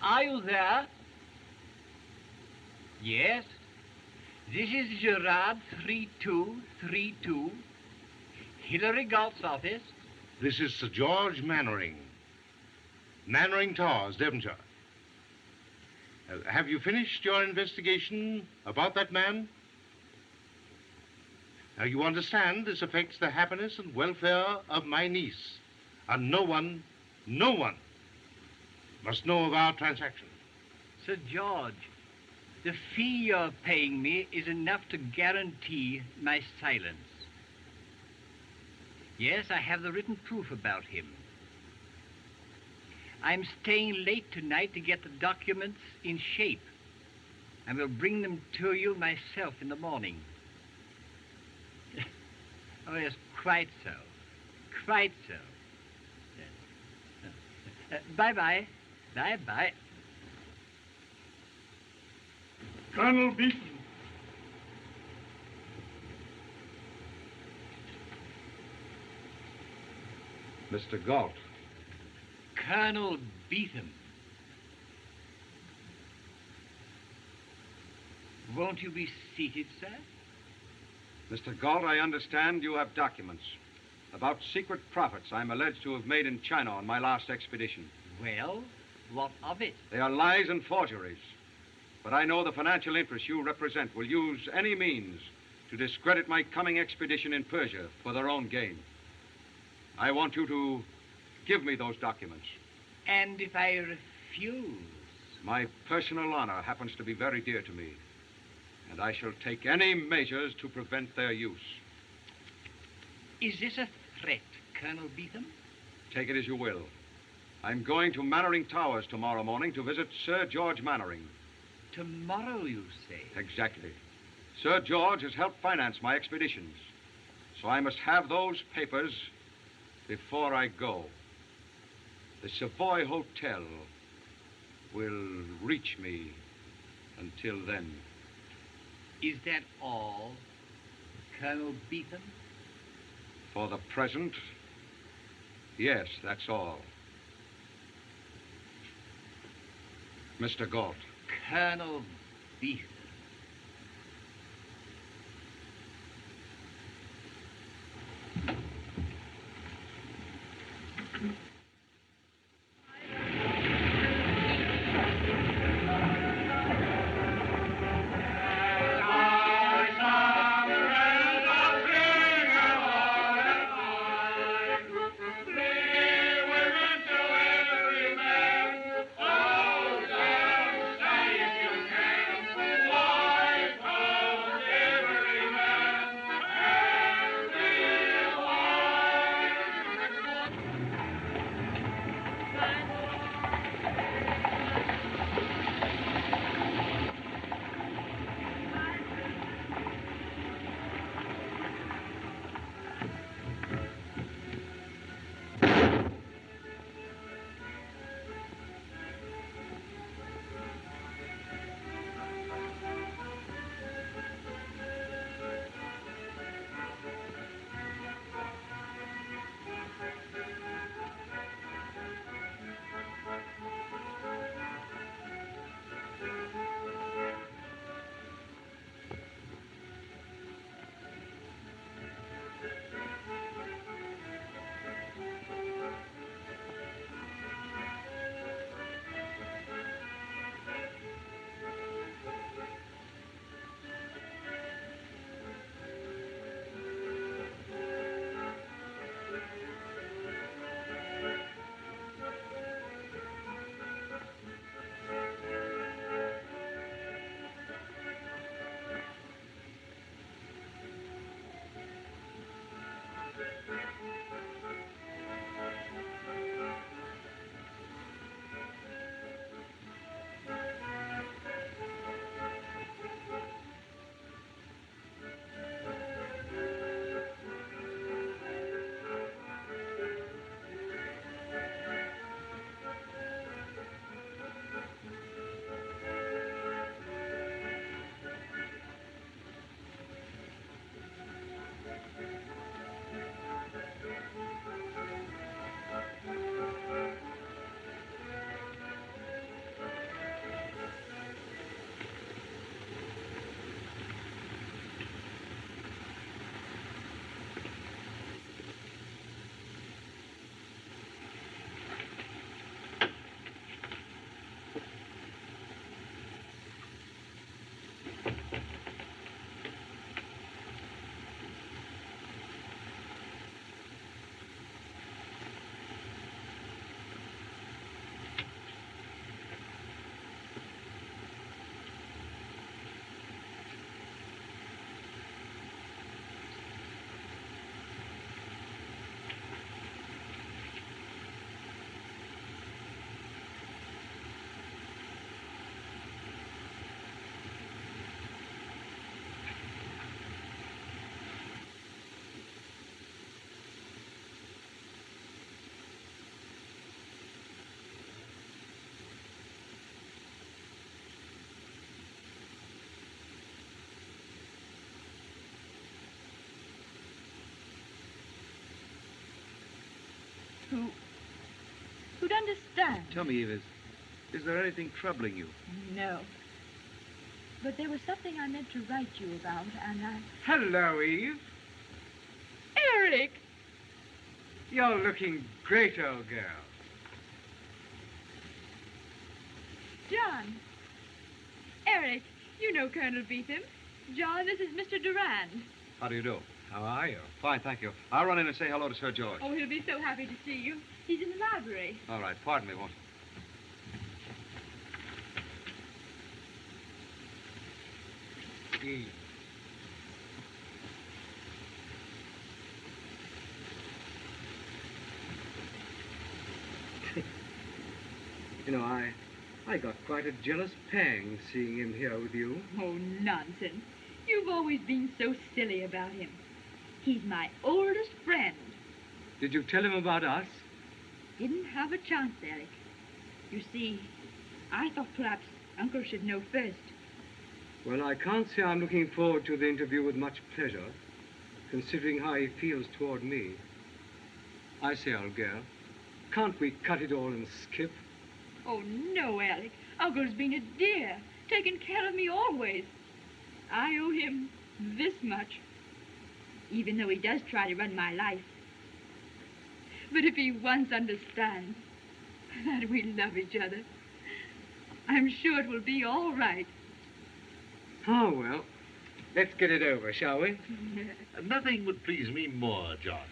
Are you there? Yes. This is Gerard 3232, Hillary Galt's office. This is Sir George Mannering. Mannering Towers, Devonshire. Have you finished your investigation about that man? Now, you understand this affects the happiness and welfare of my niece. And no one must know of our transaction. Sir George, the fee you're paying me is enough to guarantee my silence. Yes, I have the written proof about him. I'm staying late tonight to get the documents in shape, and will bring them to you myself in the morning. Oh, yes, quite so. Quite so. Bye-bye. Bye-bye. Colonel Beetham. Mr. Galt. Colonel Beetham. Won't you be seated, sir? Mr. Galt, I understand you have documents about secret profits I'm alleged to have made in China on my last expedition. Well, what of it? They are lies and forgeries. But I know the financial interests you represent will use any means to discredit my coming expedition in Persia for their own gain. I want you to give me those documents. And if I refuse? My personal honor happens to be very dear to me, and I shall take any measures to prevent their use. Is this a threat, Colonel Beetham? Take it as you will. I'm going to Mannering Towers tomorrow morning to visit Sir George Mannering. Tomorrow, you say? Exactly. Sir George has helped finance my expeditions, so I must have those papers before I go. The Savoy Hotel will reach me until then. Is that all, Colonel Beetham? For the present, yes, that's all. Mr. Galt. Colonel Beetham. who'd understand. Tell me, Eve, is there anything troubling you? No. But there was something I meant to write you about, and I... Hello, Eve. Eric! You're looking great, old girl. John. Eric, you know Colonel Beetham. John, this is Mr. Durand. How do you do? How are you? Fine, thank you. I'll run in and say hello to Sir George. Oh, he'll be so happy to see you. He's in the library. All right, pardon me, won't you? Eve. You know, I got quite a jealous pang seeing him here with you. Oh, nonsense. You've always been so silly about him. He's my oldest friend. Did you tell him about us? Didn't have a chance, Eric. You see, I thought perhaps Uncle should know first. Well, I can't say I'm looking forward to the interview with much pleasure, considering how he feels toward me. I say, old girl, can't we cut it all and skip? Oh, no, Alec. Uncle's been a dear, taken care of me always. I owe him this much, even though he does try to run my life. But if he once understands that we love each other, I'm sure it will be all right. Oh, well, let's get it over, shall we? Nothing would please me more, John.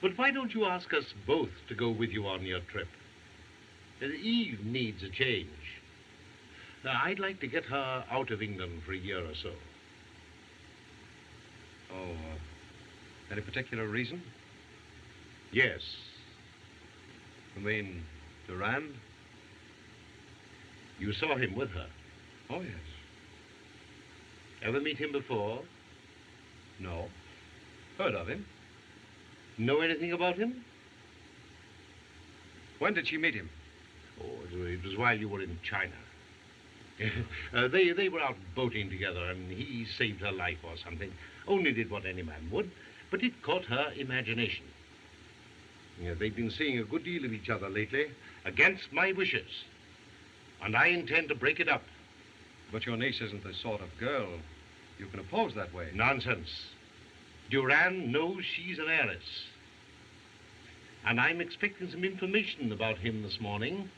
But why don't you ask us both to go with you on your trip? Eve needs a change. Now, I'd like to get her out of England for a year or so. Oh, any particular reason? Yes. You mean Durand? You saw him with her. Oh, yes. Ever meet him before? No. Heard of him. Know anything about him? When did she meet him? Oh, it was while you were in China. They were out boating together, and he saved her life or something. Only did what any man would, but it caught her imagination. Yeah, they've been seeing a good deal of each other lately, against my wishes. And I intend to break it up. But your niece isn't the sort of girl you can oppose that way. Nonsense. Durand knows she's an heiress. And I'm expecting some information about him this morning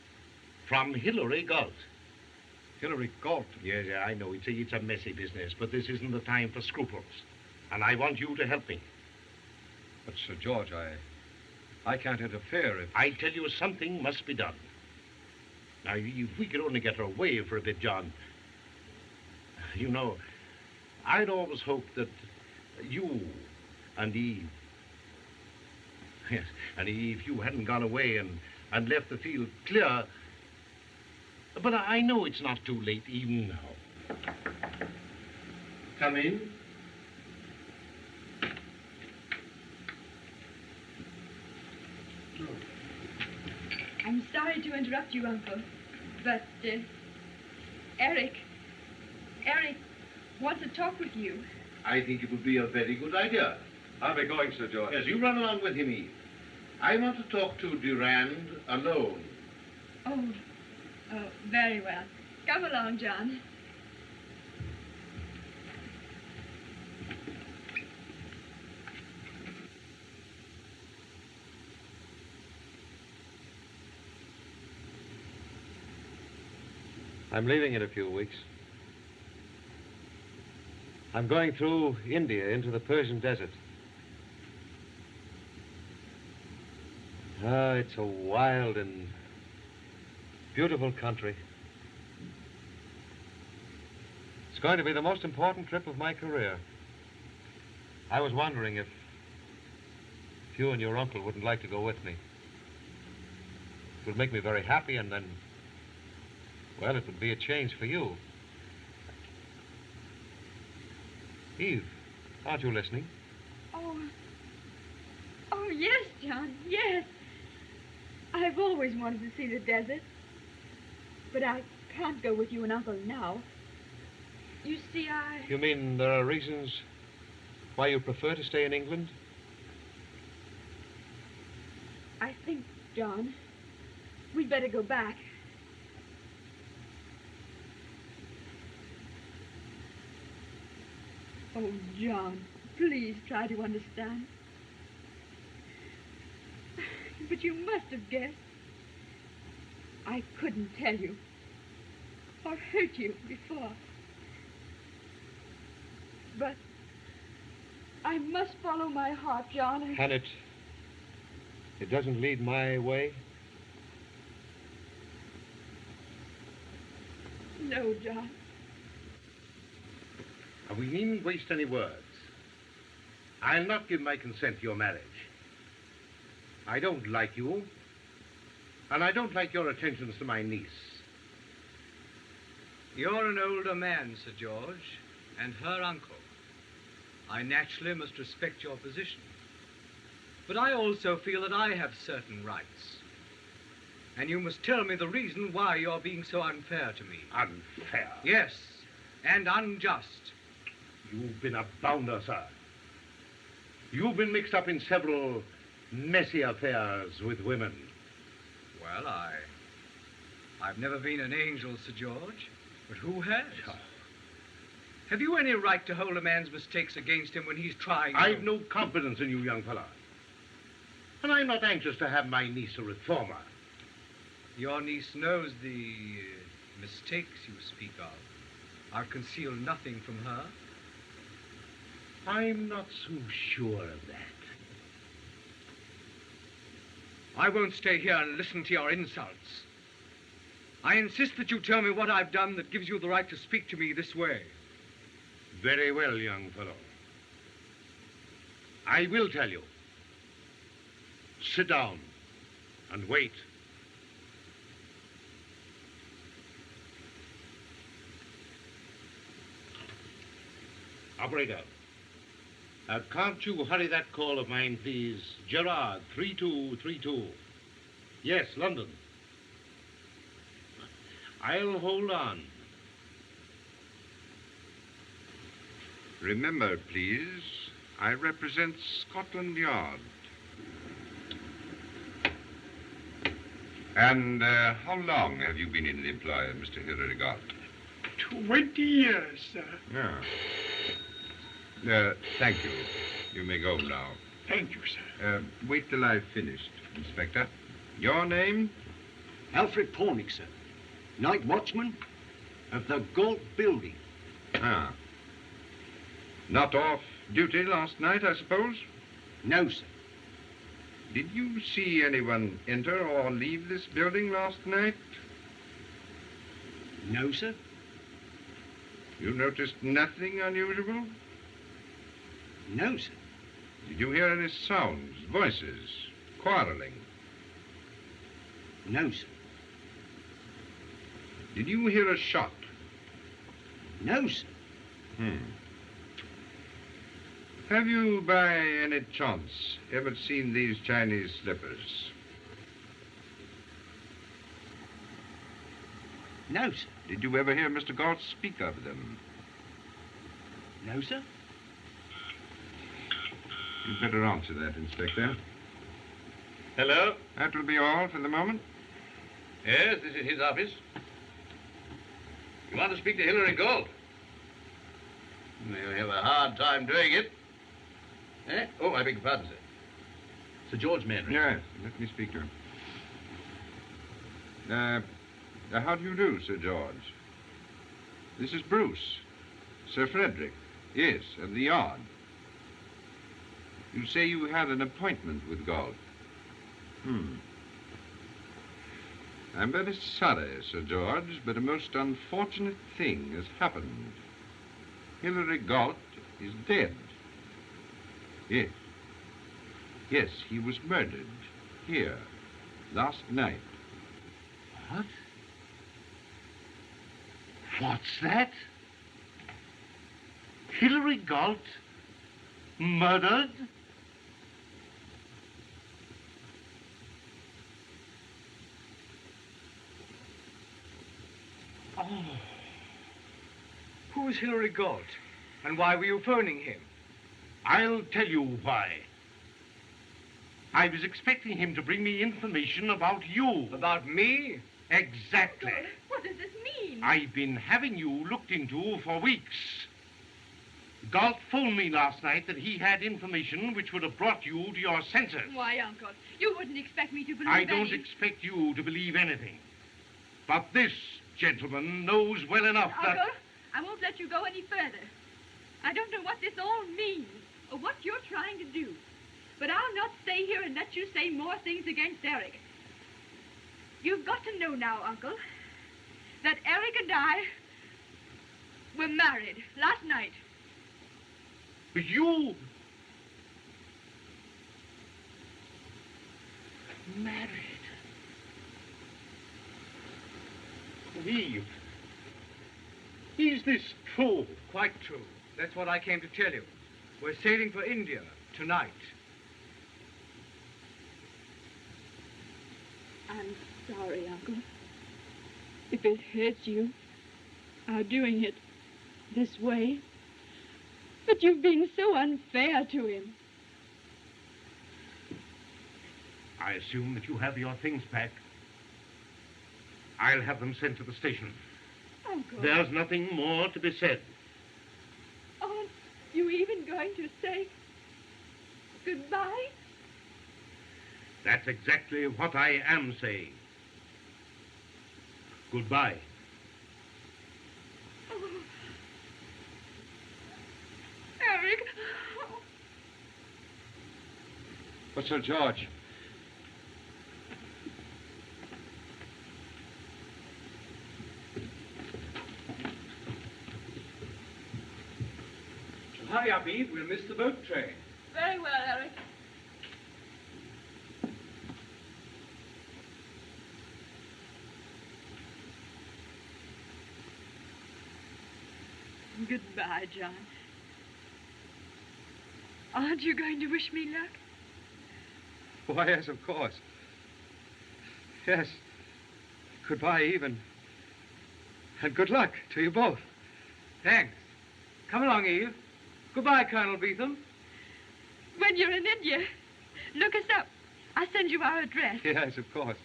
from Hilary Galt. Hilary Galt? Yes, yeah, I know. It's a messy business, but this isn't the time for scruples. And I want you to help me. But, Sir George, I can't interfere if... I tell you, something must be done. Now, if we could only get her away for a bit, John. You know, I'd always hoped that you and Eve... Yes, and if you hadn't gone away and left the field clear... But I know it's not too late even now. Come in. I'm sorry to interrupt you, Uncle, but Eric wants to talk with you. I think it would be a very good idea. I'll be going, Sir George. Yes, you run along with him, Eve. I want to talk to Durand alone. Oh, very well. Come along, John. I'm leaving in a few weeks. I'm going through India into the Persian desert. It's a wild and beautiful country. It's going to be the most important trip of my career. I was wondering if you and your uncle wouldn't like to go with me. It would make me very happy, and then, well, it would be a change for you. Eve, aren't you listening? Oh, yes, John, yes. I've always wanted to see the desert. But I can't go with you and Uncle now. You see, You mean there are reasons why you prefer to stay in England? I think, John, we'd better go back. Oh, John, please try to understand. But you must have guessed. I couldn't tell you or hurt you before. But I must follow my heart, John. And it doesn't lead my way? No, John. We needn't waste any words. I'll not give my consent to your marriage. I don't like you, and I don't like your attentions to my niece. You're an older man, Sir George, and her uncle. I naturally must respect your position. But I also feel that I have certain rights. And you must tell me the reason why you're being so unfair to me. Unfair? Yes, and unjust. You've been a bounder, sir. You've been mixed up in several messy affairs with women. Well, I've never been an angel, Sir George, but who has? Oh. Have you any right to hold a man's mistakes against him when he's trying to... I've no confidence in you, young fella. And I'm not anxious to have my niece a reformer. Your niece knows the mistakes you speak of. I've concealed nothing from her. I'm not so sure of that. I won't stay here and listen to your insults. I insist that you tell me what I've done that gives you the right to speak to me this way. Very well, young fellow. I will tell you. Sit down and wait. Operator, can't you hurry that call of mine, please? Gerard, 3232. Yes, London. I'll hold on. Remember, please, I represent Scotland Yard. And how long have you been in the employ of Mr. Hilary Galt? 20 years, sir. Yeah. Thank you. You may go now. Thank you, sir. Wait till I've finished, Inspector. Your name? Alfred Pornick, sir. Night watchman of the Galt building. Ah. Not off duty last night, I suppose? No, sir. Did you see anyone enter or leave this building last night? No, sir. You noticed nothing unusual? No, sir. Did you hear any sounds, voices, quarreling? No, sir. Did you hear a shot? No, sir. Have you, by any chance, ever seen these Chinese slippers? No, sir. Did you ever hear Mr. Galt speak of them? No, sir. You'd better answer that, Inspector. Hello? That will be all for the moment. Yes, this is his office. You want to speak to Hilary Galt? You'll have a hard time doing it. Eh? Oh, I beg your pardon, sir. Sir George Manry. Yes, let me speak to him. How do you do, Sir George? This is Bruce. Sir Frederick. Yes, of the Yard. You say you had an appointment with Galt. I'm very sorry, Sir George, but a most unfortunate thing has happened. Hilary Galt is dead. Yes. Yes, he was murdered here last night. What? What's that? Hilary Galt murdered? Oh. Who is Hilary Galt? And why were you phoning him? I'll tell you why. I was expecting him to bring me information about you. About me? Exactly. Uncle, what does this mean? I've been having you looked into for weeks. Galt phoned me last night that he had information which would have brought you to your senses. Why, Uncle, you wouldn't expect me to believe I don't any... expect you to believe anything. But this gentleman knows well enough that... Uncle, I won't let you go any further. I don't know what this all means or what you're trying to do. But I'll not stay here and let you say more things against Eric. You've got to know now, Uncle, that Eric and I were married last night. You... married? Eve, is this true? Quite true. That's what I came to tell you. We're sailing for India tonight. I'm sorry, Uncle. If it hurts you, our doing it this way. But you've been so unfair to him. I assume that you have your things packed. I'll have them sent to the station. Uncle. There's nothing more to be said. Aren't you even going to say goodbye? That's exactly what I am saying. Goodbye. Oh. Eric. What's Sir George? Hurry up, Eve. We'll miss the boat train. Very well, Eric. Goodbye, John. Aren't you going to wish me luck? Why, yes, of course. Yes. Goodbye, Eve, and good luck to you both. Thanks. Come along, Eve. Goodbye, Colonel Beetham. When you're in India, look us up. I'll send you our address. Yes, of course.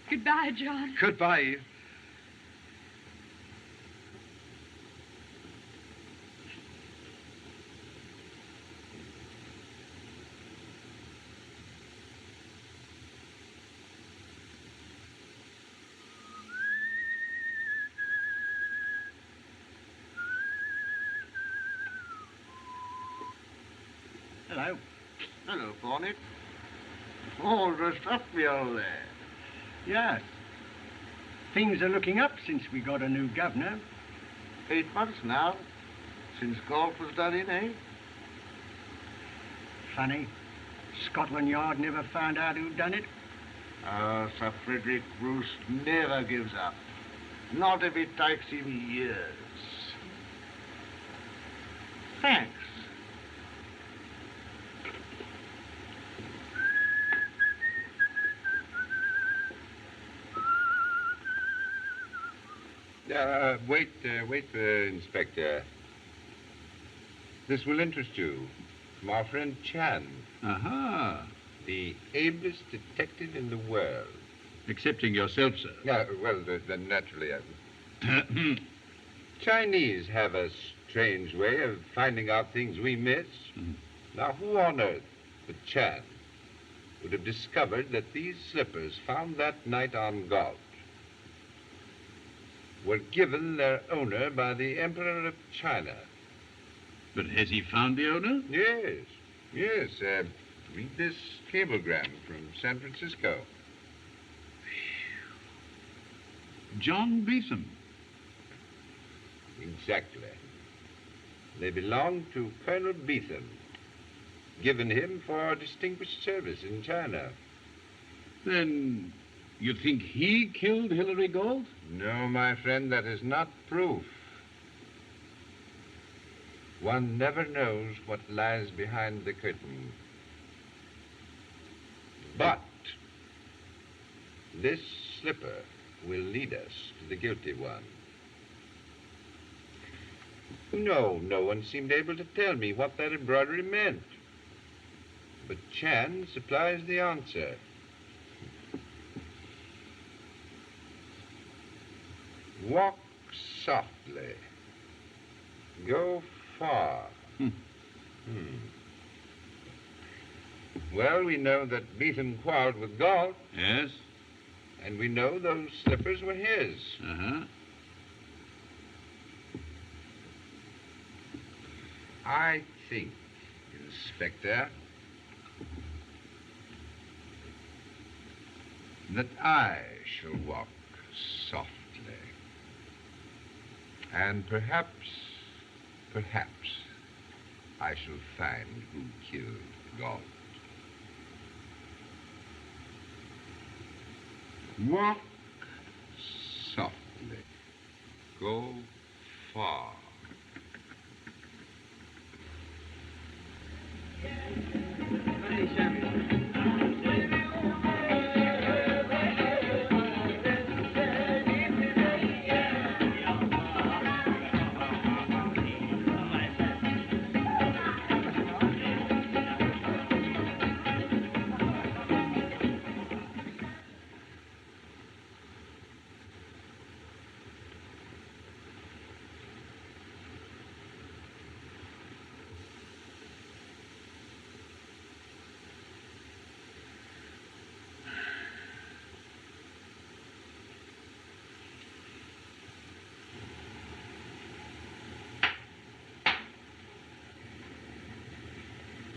Goodbye, John. Goodbye, Eve. Hello. Hello, Cornet. All dressed up the old lad. Yes. Things are looking up since we got a new governor. 8 months now, since Galt was done in, eh? Funny. Scotland Yard never found out who'd done it. Sir Frederick Bruce never gives up. Not if it takes him years. Thanks. Wait, Inspector. This will interest you. From our friend Chan. Aha. The ablest detective in the world. Excepting yourself, sir. Well, then naturally. Chinese have a strange way of finding out things we miss. Now, who on earth but Chan would have discovered that these slippers found that night on Galt were given their owner by the Emperor of China? But has he found the owner? Yes. Read this cablegram from San Francisco. John Beetham. Exactly. They belong to Colonel Beetham, given him for distinguished service in China. Then you think he killed Hilary Galt? No, my friend, that is not proof. One never knows what lies behind the curtain. But this slipper will lead us to the guilty one. No one seemed able to tell me what that embroidery meant. but chance supplies the answer. Walk softly. Go far. Well, we know that Beetham quarreled with Galt. Yes? And we know those slippers were his. Uh-huh. I think, Inspector, that I shall walk softly. And perhaps I shall find who killed Galt. Walk softly. Go far.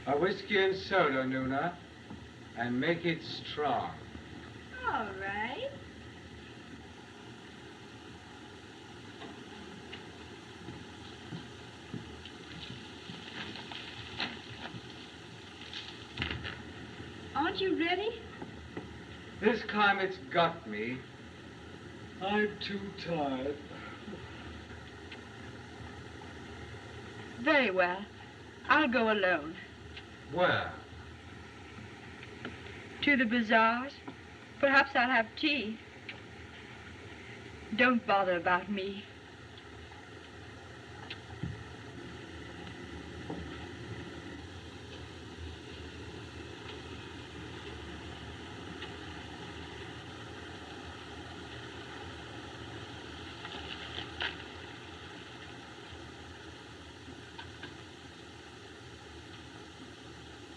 A whiskey and soda, Nuna, and make it strong. All right. Aren't you ready? This climate's got me. I'm too tired. Very well. I'll go alone. Where? To the bazaars. Perhaps I'll have tea. Don't bother about me.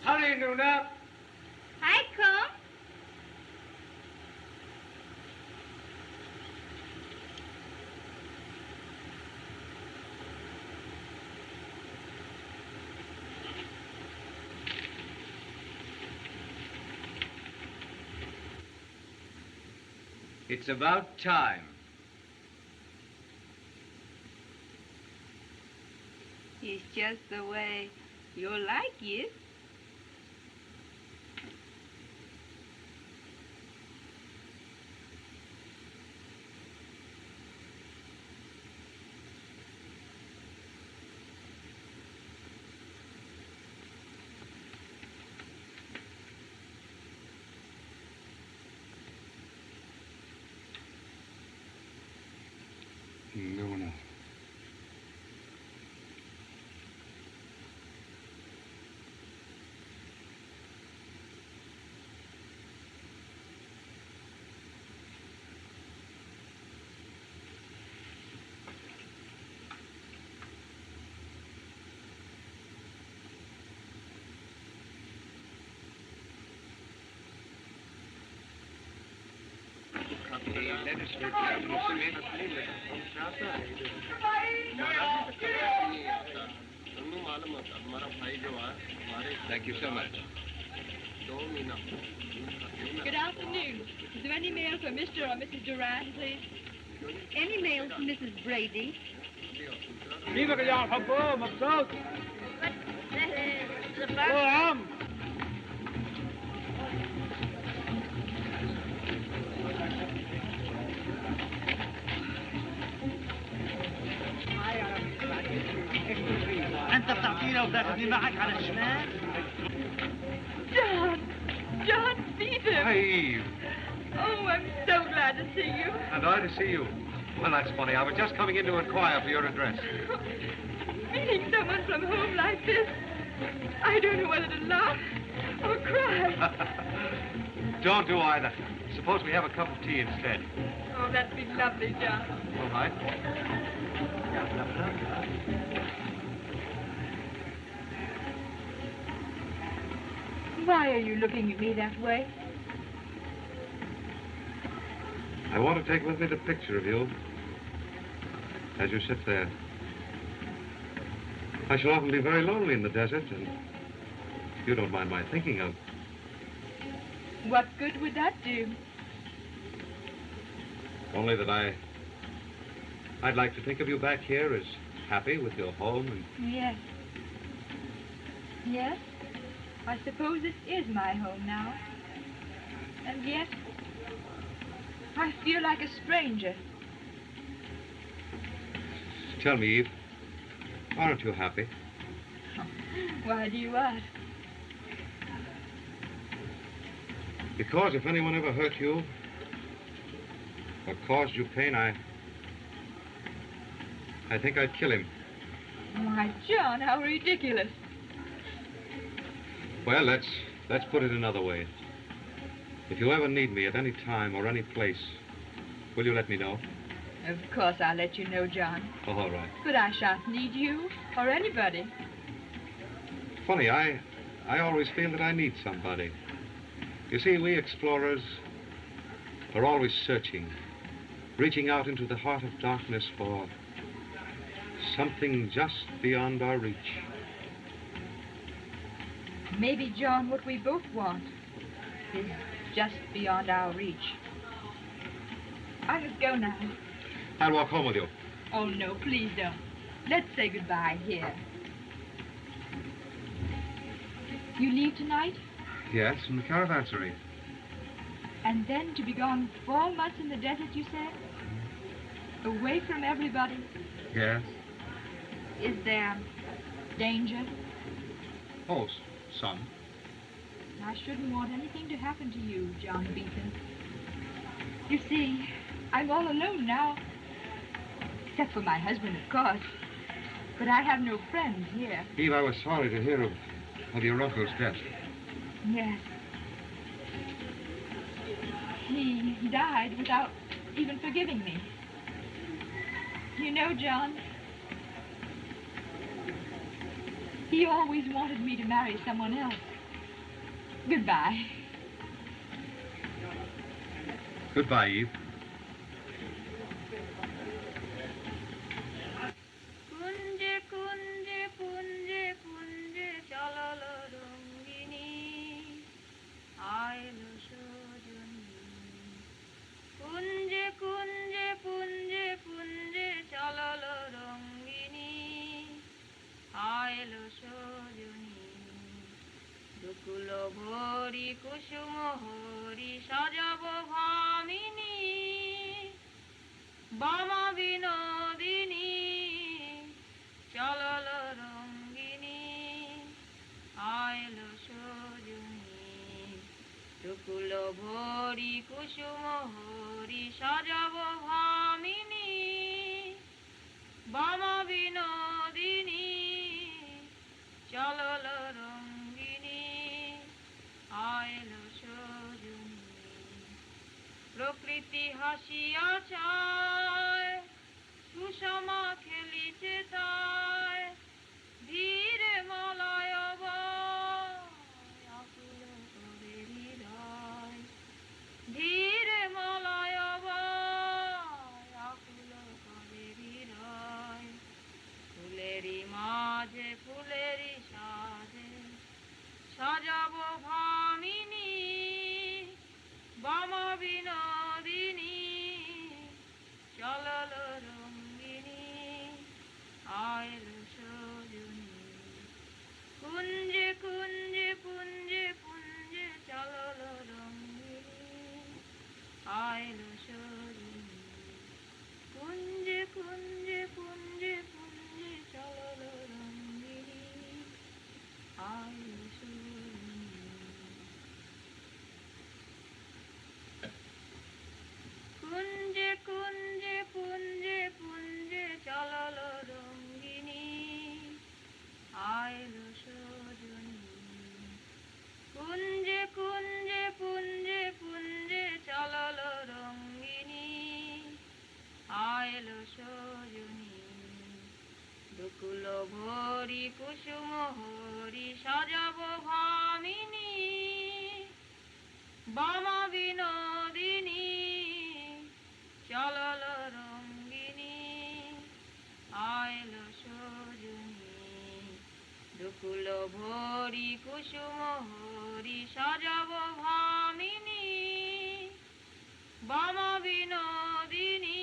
Hurry, Nuna. I come. It's about time. It's just the way you like it. Nuna. Thank you so much. Good afternoon. Is there any mail for Mr. or Mrs. Durant, please? Any mail for Mrs. Brady? أنت بتعطينا وتاخذني معك على الشمال؟ John Beetham. Hi, Eve. Oh, I'm so glad to see you. And I to see you. Well, that's funny. I was just coming in to inquire for your address. Meeting someone from home like this, I don't know whether to laugh or Don't do either. Suppose we have a cup of tea instead. Oh, that'd be lovely, John. All right. Why are you looking at me that way? I want to take with me the picture of you as you sit there. I shall often be very lonely in the desert, and you don't mind my thinking of. What good would that do? Only that I'd like to think of you back here as happy with your home and... Yes. Yes? I suppose this is my home now. And yet, I feel like a stranger. Tell me, Eve, aren't you happy? Why do you ask? Because if anyone ever hurt you or caused you pain, I think I'd kill him. Why, John, how ridiculous. Well, let's put it another way. If you ever need me at any time or any place, will you let me know? Of course I'll let you know, John. Oh, all right. But I shan't need you or anybody. Funny, I always feel that I need somebody. You see, we explorers are always searching, reaching out into the heart of darkness for something just beyond our reach. Maybe, John, what we both want is just beyond our reach. I must go now. I'll walk home with you. Oh, no, please don't. Let's say goodbye here. You leave tonight? Yes, from the caravansary. And then to be gone 4 months in the desert, you said? Away from everybody? Yes. Is there danger? Oh, some. I shouldn't want anything to happen to you, John Beetham. You see, I'm all alone now. Except for my husband, of course. But I have no friends here. Eve, I was sorry to hear of your uncle's death. Yes. He died without even forgiving me. You know, John, he always wanted me to marry someone else. Goodbye. Goodbye, Eve. ভরি কুসুম হরি সাজাব ভামিনী বামা বিনোদিনী চলল রঙ্গিনী আইল সজনী দুকুল ভরি কুসুম হরি সাজাব ভামিনী বামা বিনোদিনী চলল রঙ্গিনী আইল সজনী প্রকৃতি হাসিয়া চায় সুষমা খেলিছে তাই ধীরে মলয় আকুল করে হৃদয় ধীরে মলয় আকুল করে হৃদয় ফুলেরই মাঝে ফুলেরই সাজে সাজাব ভামিনী বামা বিনোদিনী চলল রঙ্গিনী আইল সজনী কুঞ্জে কুঞ্জে পুঞ্জে পুঞ্জে চলল রঙ্গিনী আইল সজনী কুঞ্জে কুঞ্জে পুঞ্জে পুঞ্জে চলল রঙ্গিনী আইল কুঞ্জে কুঞ্জে পুঞ্জে পুঞ্জে চলল রঙ্গিনী আইল সজনী কুঞ্জে কুঞ্জে পুঞ্জে বামা বিনোদিনী চলল রঙ্গিনী আইল সজনী দুকুল ভরি কুসুম হরি সাজাব ভামিনী বামা বিনোদিনী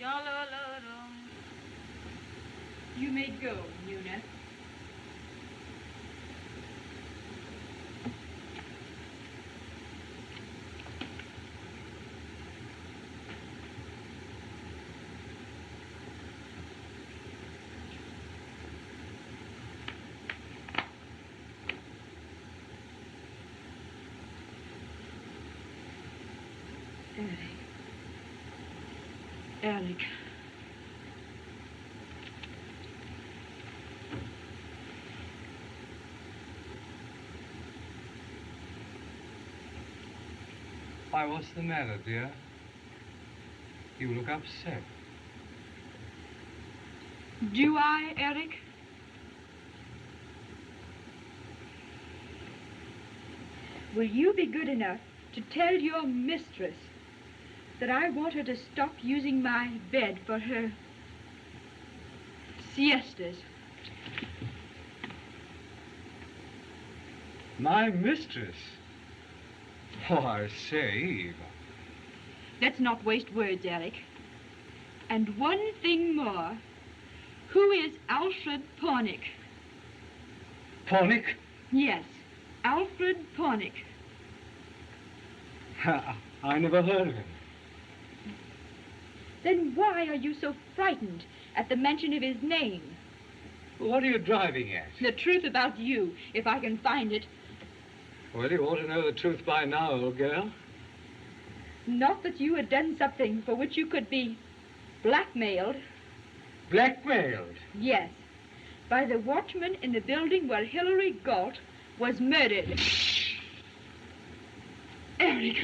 চলল রঙ্গিনী. You may go, Una. Alec. Why, what's the matter, dear? You look upset. Do I, Eric? Will you be good enough to tell your mistress that I want her to stop using my bed for her siestas? My mistress? Oh, I say, Eve. Let's not waste words, Alec. And one thing more. Who is Alfred Pornick? Pornick? Yes, Alfred Pornick. I never heard of him. Then why are you so frightened at the mention of his name? What are you driving at? The truth about you, if I can find it. Well, you ought to know the truth by now, old girl. Not that you had done something for which you could be blackmailed. Blackmailed? Yes, by the watchman in the building where Hilary Galt was murdered. Eric.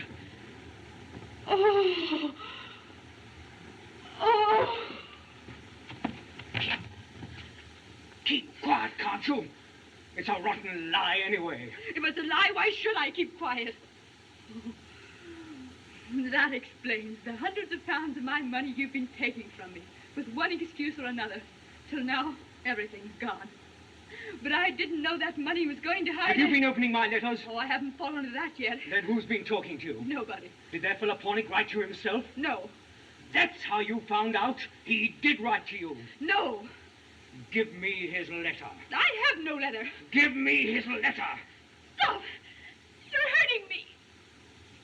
Oh. Oh. Keep quiet, can't you? It's a rotten lie anyway. If it's a lie, why should I keep quiet? That explains the hundreds of pounds of my money you've been taking from me, with one excuse or another. Till now, everything's gone. But I didn't know that money was going to hide. Have you been opening my letters? Oh, I haven't fallen to that yet. Then who's been talking to you? Nobody. Did that fellow Pornick write to you himself? No. That's how you found out he did write to you. No. Give me his letter. I have no letter. Give me his letter. Stop! You're hurting me.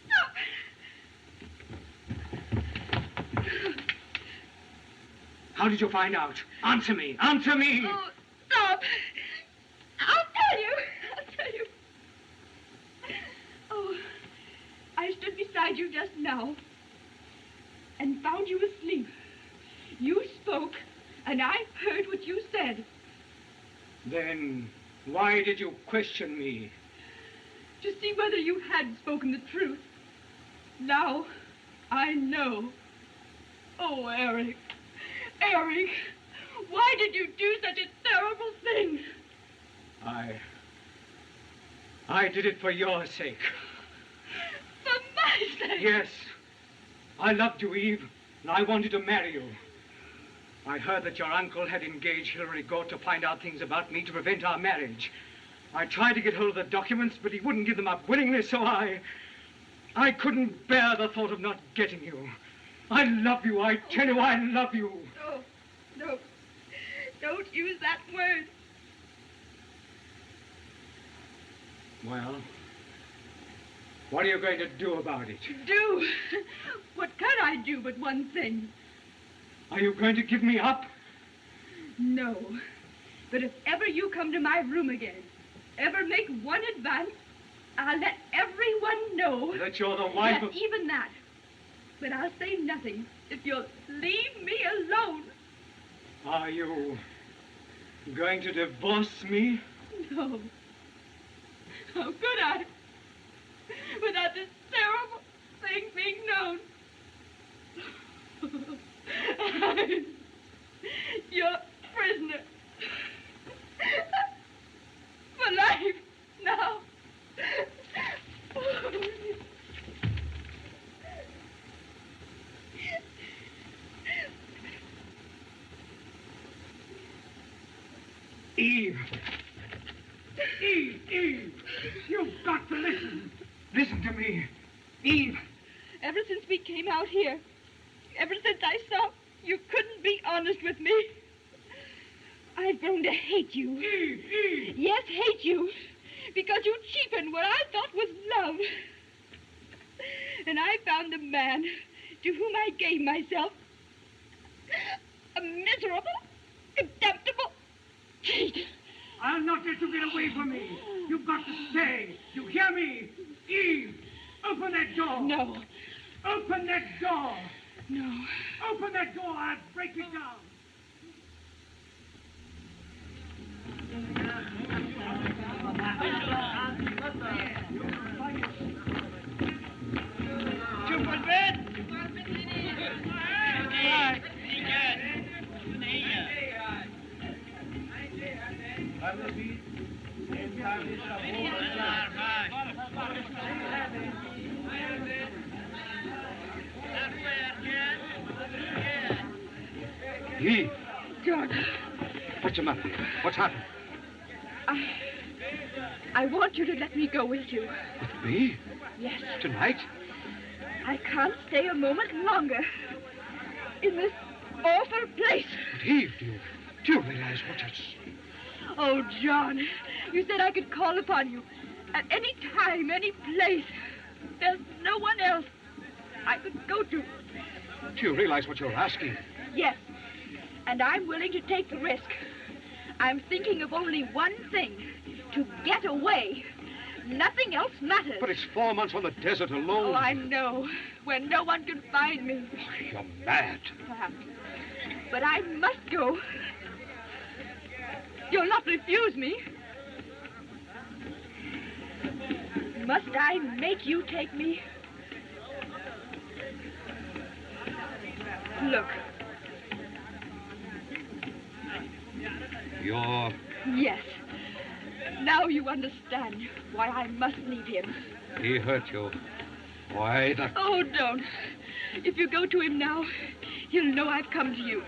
Stop! How did you find out? Answer me. Answer me. Oh, stop. I'll tell you. I'll tell you. Oh, I stood beside you just now and found you asleep. You spoke, and I heard what you said. Then why did you question me? To see whether you had spoken the truth. Now, I know. Oh, Eric. Eric, why did you do such a terrible thing? I did it for your sake. For my sake? Yes. I loved you, Eve, and I wanted to marry you. I heard that your uncle had engaged Hilary Galt to find out things about me to prevent our marriage. I tried to get hold of the documents, but he wouldn't give them up willingly, so I couldn't bear the thought of not getting you. I love you, I tell you, I love you. No. Don't use that word. Well, what are you going to do about it? Do? What can I do but one thing? Are you going to give me up? No. But if ever you come to my room again, ever make one advance, I'll let everyone know that you're the wife yes, of... even that. But I'll say nothing if you'll leave me alone. Are you going to divorce me? No. How could I? Without this terrible thing being known. I'm your prisoner. For life now. Eve! Eve! You've got to listen. Listen to me. Eve! Ever since we came out here, ever since I saw you couldn't be honest with me, I've grown to hate you. Eve! Yes, hate you. Because you cheapened what I thought was love. And I found a man to whom I gave myself. A miserable, contemptible cheat. I'll not let you get away from me. You've got to stay. You hear me? Eve, open that door. No. Open that door. No. Open that door. I'll break it down. Eve, George, what's the matter? What's happened? I want you to let me go with you. With me? Yes. Tonight? I can't stay a moment longer in this awful place. But Eve, do you realize what it's... Oh, John, you said I could call upon you at any time, any place. There's no one else I could go to. Do you realize what you're asking? Yes, and I'm willing to take the risk. I'm thinking of only one thing, to get away. Nothing else matters. But it's 4 months on the desert alone. Oh, I know, when no one can find me. You're mad. Perhaps. But I must go. You'll not refuse me. Must I make you take me? Look. You're... Yes. Now you understand why I must leave him. He hurt you. Why, that... Oh, don't. If you go to him now, he'll know I've come to you.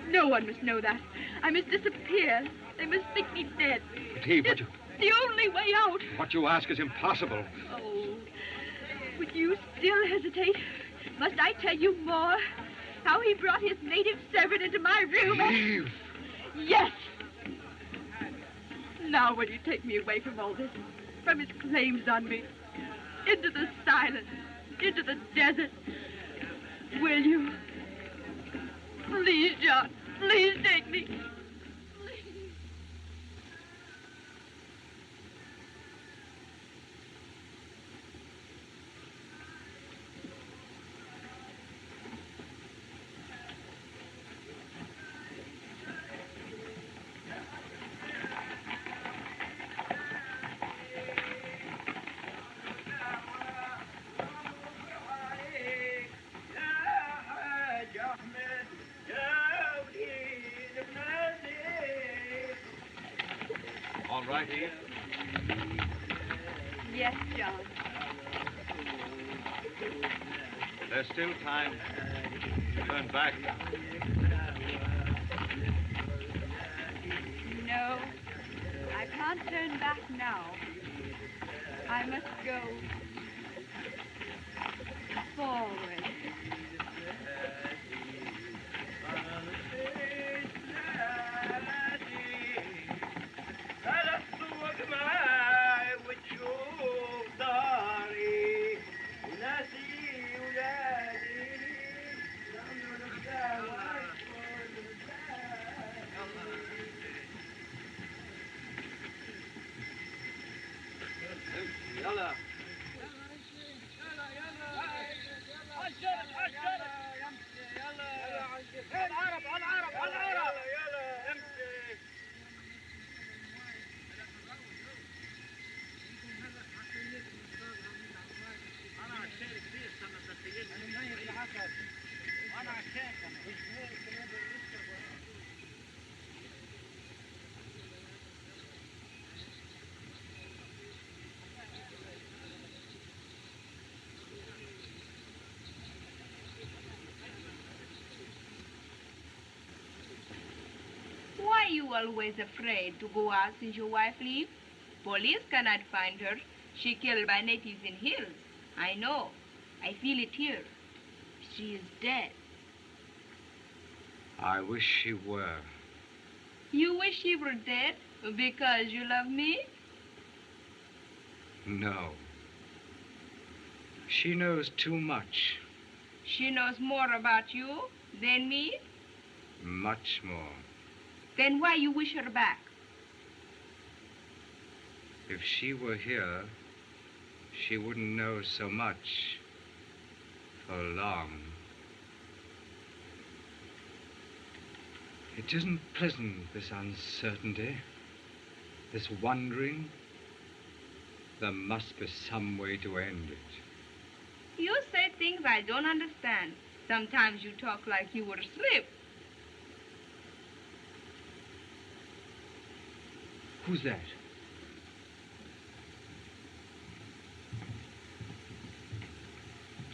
No one must know that. I must disappear. They must think me dead. But Eve, it's the only way out. What you ask is impossible. Oh, would you still hesitate? Must I tell you more? How he brought his native servant into my room Eve! Yes! Now will you take me away from all this, from his claims on me, into the silence, into the desert? Will you? Please, John, please take me. All right, Eve? Yes, John. There's still time to turn back. No, I can't turn back now. I must go forward. يلا always afraid to go out since your wife leave? Police cannot find her. She killed by natives in hills. I know. I feel it here. She is dead. I wish she were. You wish she were dead because you love me? No. She knows too much. She knows more about you than me? Much more. Then why you wish her back? If she were here, she wouldn't know so much for long. It isn't pleasant, this uncertainty, this wondering. There must be some way to end it. You say things I don't understand. Sometimes you talk like you were asleep. Who's that?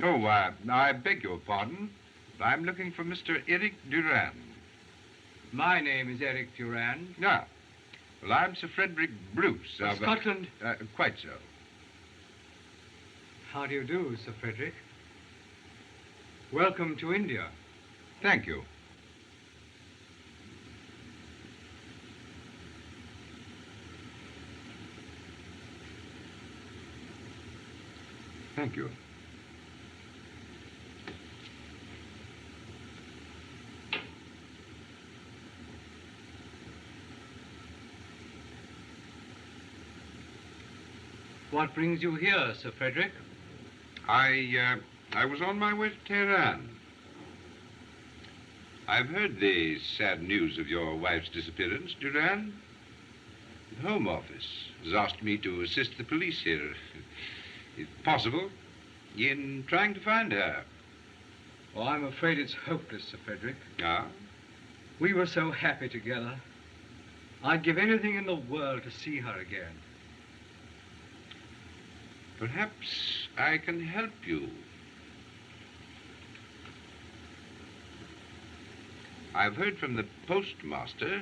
Oh, I beg your pardon. I'm looking for Mr. Eric Durand. My name is Eric Durand. Ah. Well, I'm Sir Frederick Bruce of... Scotland? Quite so. How do you do, Sir Frederick? Welcome to India. Thank you. Thank you. What brings you here, Sir Frederick? I was on my way to Tehran. I've heard the sad news of your wife's disappearance, Durand. The Home Office has asked me to assist the police here, if possible, in trying to find her. Oh, I'm afraid it's hopeless, Sir Frederick. Ah? We were so happy together. I'd give anything in the world to see her again. Perhaps I can help you. I've heard from the postmaster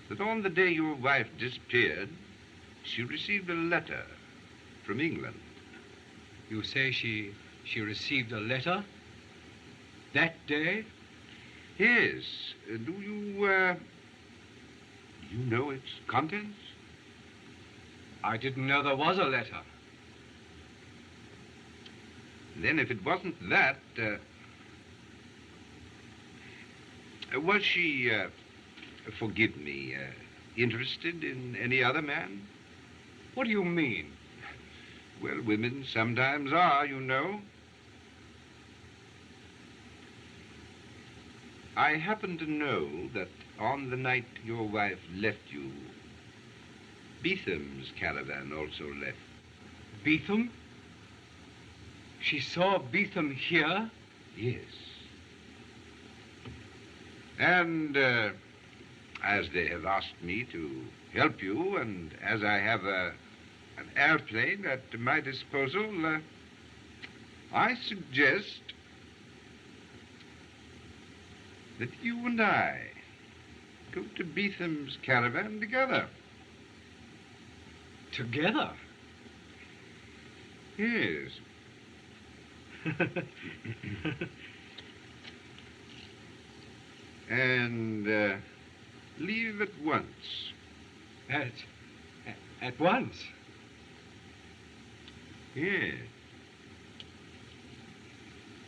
that on the day your wife disappeared, she received a letter from England. You say she received a letter? That day? Yes. Do you know its contents? I didn't know there was a letter. Then if it wasn't that, was she, forgive me, interested in any other man? What do you mean? Well, women sometimes are, you know. I happen to know that on the night your wife left you, Beetham's caravan also left. Beetham? She saw Beetham here? Yes. And as they have asked me to help you, and as I have an airplane at my disposal, I suggest that you and I go to Beetham's caravan together. Together? Yes. And leave at once. At once? Yes.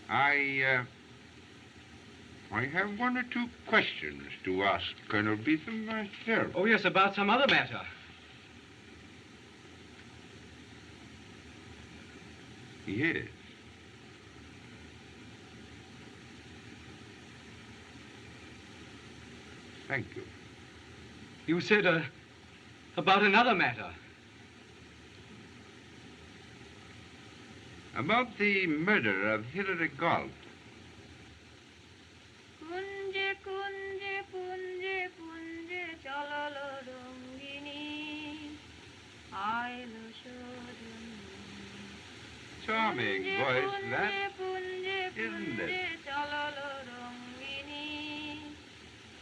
I have one or two questions to ask Colonel Beetham myself. Oh, yes, about some other matter. Yes. Thank you. You said about another matter. About the murder of Hilary Galt. Kunje kunje punje punje chalalo rongini ailo shoduni. Charming voice, that, Punje isn't it? chalalo rongini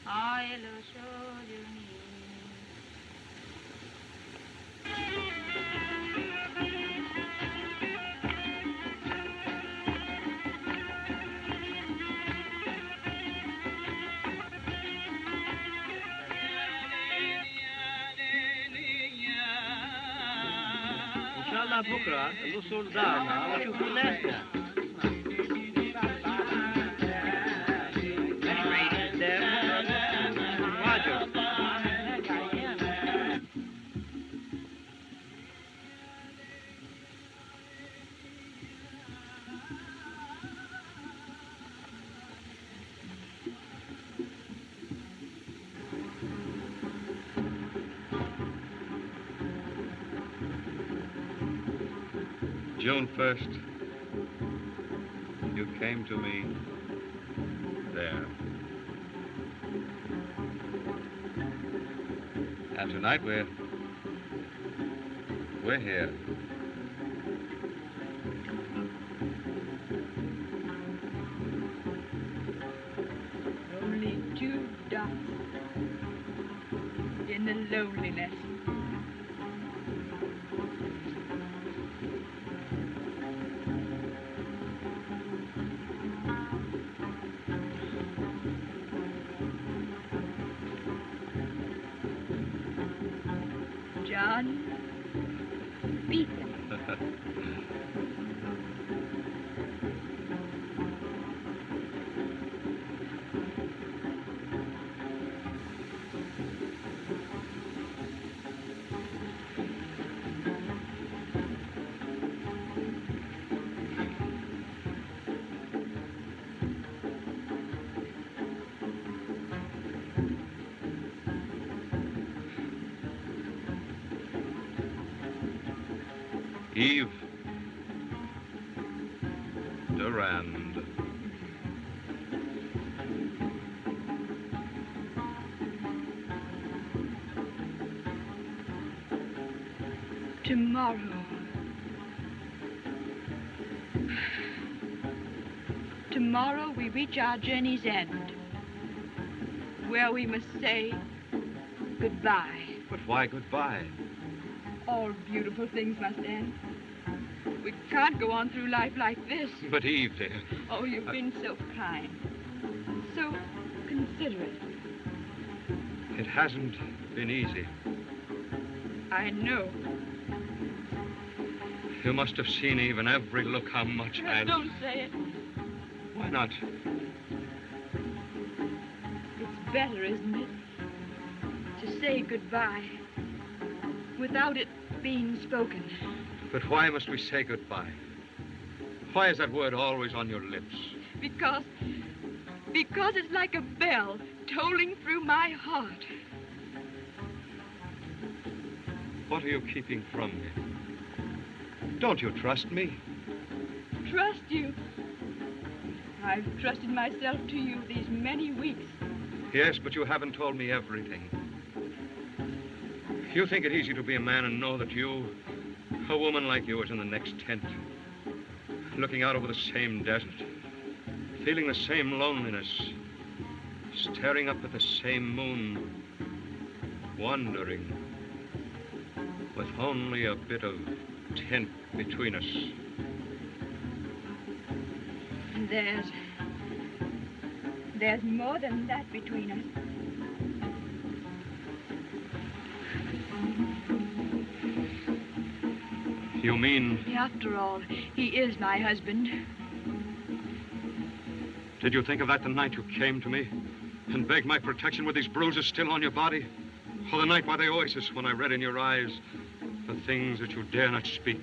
ailo shoduni. إن شاء الله بكرة الوصول دارنا ونشوف ناسنا. June 1st, you came to me there. And tonight we're here. Only two dots in the loneliness. John Beetham. Eve Durand. Tomorrow. Tomorrow we reach our journey's end, where we must say goodbye. But why goodbye? All beautiful things must end. We can't go on through life like this. But Eve, dear. Oh, you've been so kind, so considerate. It hasn't been easy. I know. You must have seen, Eve, in every look how much I... Don't say it. Why not? It's better, isn't it, to say goodbye without it being spoken. But why must we say goodbye? Why is that word always on your lips? Because it's like a bell tolling through my heart. What are you keeping from me? Don't you trust me? Trust you? I've trusted myself to you these many weeks. Yes, but you haven't told me everything. You think it easy to be a man and know that you, a woman like you, is in the next tent, looking out over the same desert, feeling the same loneliness, staring up at the same moon, wondering, with only a bit of tent between us. There's more than that between us. You mean... After all, he is my husband. Did you think of that the night you came to me and begged my protection with these bruises still on your body? Or the night by the oasis when I read in your eyes the things that you dare not speak?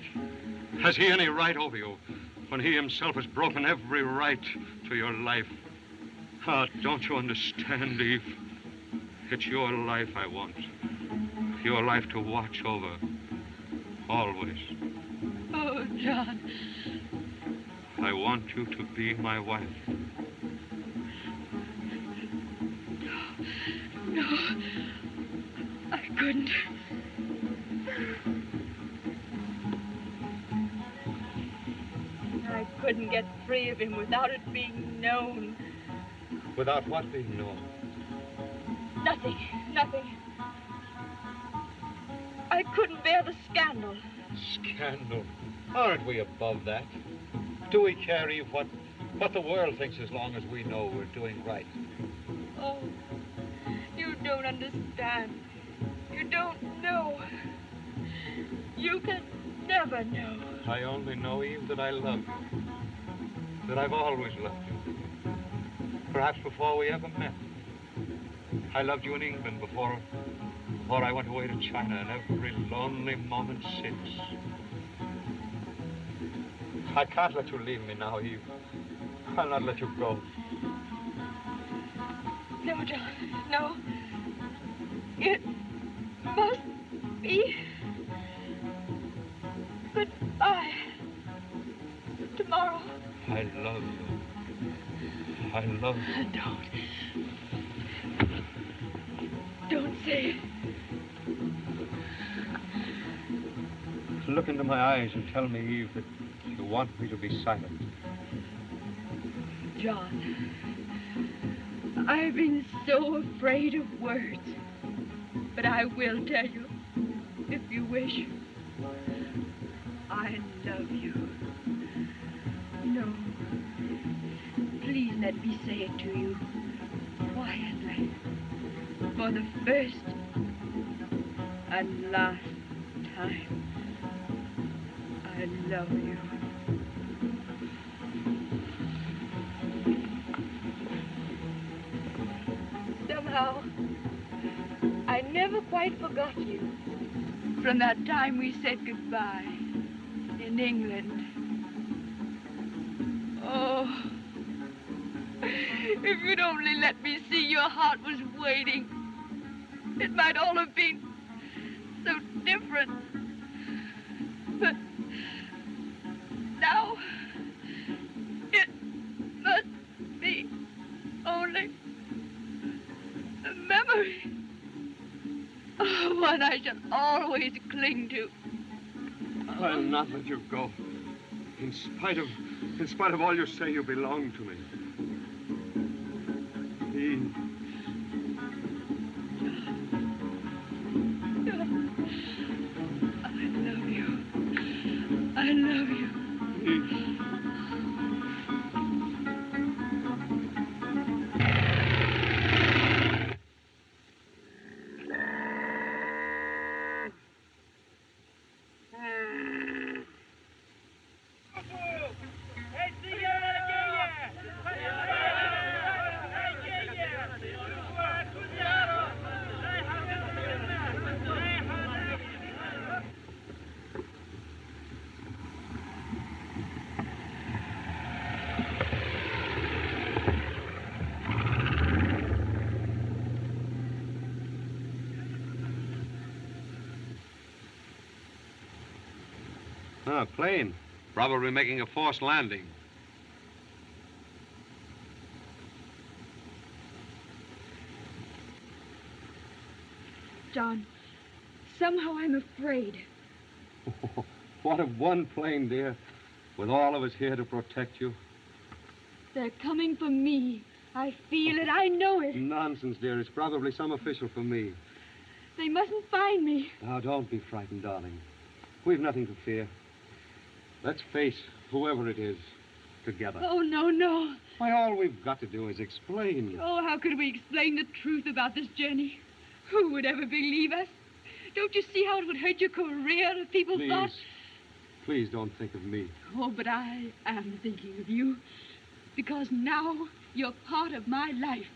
Has he any right over you when he himself has broken every right to your life? Ah, don't you understand, Eve? It's your life I want. Your life to watch over. Always. Oh, John. I want you to be my wife. No. I couldn't. I couldn't get free of him without it being known. Without what being known? Nothing. I I couldn't bear the scandal. Scandal? Aren't we above that? Do we care, Eve, what the world thinks as long as we know we're doing right? Oh, you don't understand. You don't know. You can never know. I only know, Eve, that I love you. That I've always loved you. Perhaps before we ever met. I loved you in England before I went away to China, and every lonely moment since. I can't let you leave me now, Eve. I'll not let you go. No, John, no. It must be goodbye. Tomorrow. I love you. I love you. Don't say it. Look into my eyes and tell me, Eve, that you want me to be silent. John, I've been so afraid of words. But I will tell you, if you wish. I love you. No. Please let me say it to you quietly. For the first and last time. I love you. Somehow, I never quite forgot you. From that time we said goodbye in England. Oh, if you'd only let me see your heart was waiting, it might all have been so different. But now, it must be only a memory. Oh, one I shall always cling to. I'll not let you go. In spite of all you say, you belong to me. Eve. I love you. Eve. Ah, plane. Probably making a forced landing. John, somehow I'm afraid. What of one plane, dear, with all of us here to protect you? They're coming for me. I feel it. I know it. Nonsense, dear. It's probably some official for me. They mustn't find me. Now, don't be frightened, darling. We've nothing to fear. Let's face whoever it is together. Oh, no, no. Why, all we've got to do is explain. Oh, how could we explain the truth about this journey? Who would ever believe us? Don't you see how it would hurt your career if people thought... Please don't think of me. Oh, but I am thinking of you. Because now you're part of my life.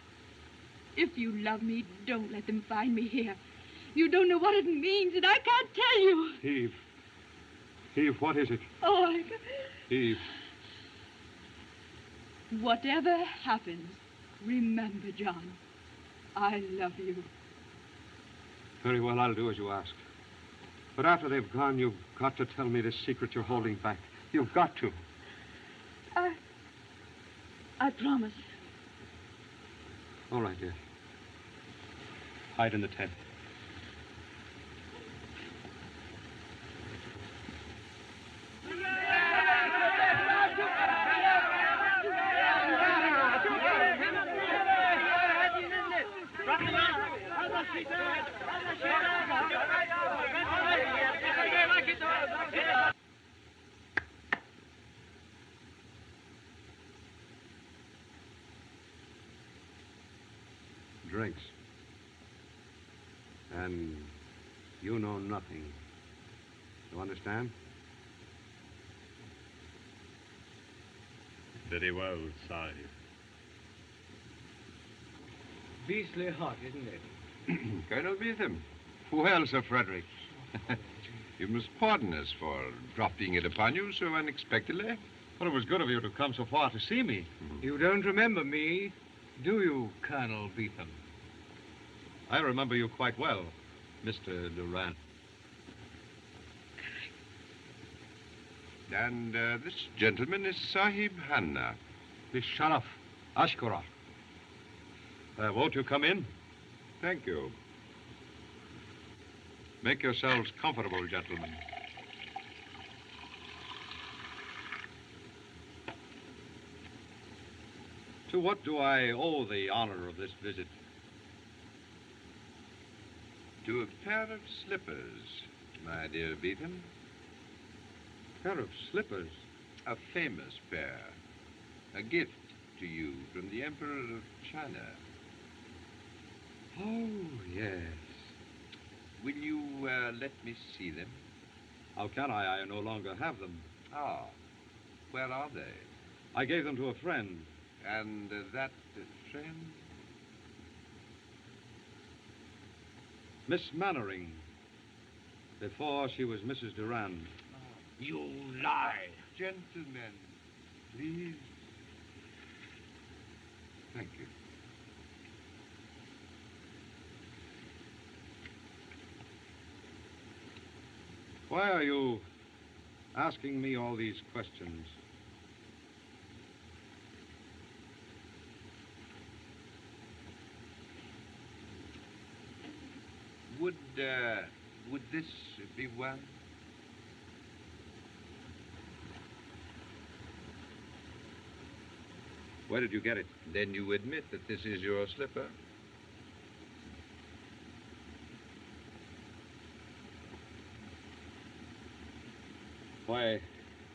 If you love me, don't let them find me here. You don't know what it means, and I can't tell you. Eve. Eve, what is it? Oh, Eve. Whatever happens, remember, John, I love you. Very well, I'll do as you ask. But after they've gone, you've got to tell me the secret you're holding back. You've got to. I promise. All right, dear. Hide in the tent. drinks. And you know nothing. You understand? Very well, Sahib. Beastly hot, isn't it? Colonel Beetham, Well, Sir Frederick. you must pardon us for dropping it upon you so unexpectedly. Well, it was good of you to come so far to see me. You don't remember me, do you, Colonel Beetham? I remember you quite well, Mr. Durant. And this gentleman is Sahib Hanna. The Sharaf, Ashkura. Won't you come in? Thank you. Make yourselves comfortable, gentlemen. To what do I owe the honor of this visit? To a pair of slippers, my dear Beetham. Pair of slippers? A famous pair. A gift to you from the Emperor of China. Oh, yes. Will you let me see them? How can I? I no longer have them. Ah, where are they? I gave them to a friend. And that friend? Miss Mannering. Before she was Mrs. Durand. You lie. Gentlemen, please. Thank you. Why are you asking me all these questions? Would this be one? Where did you get it? Then you admit that this is your slipper? Why,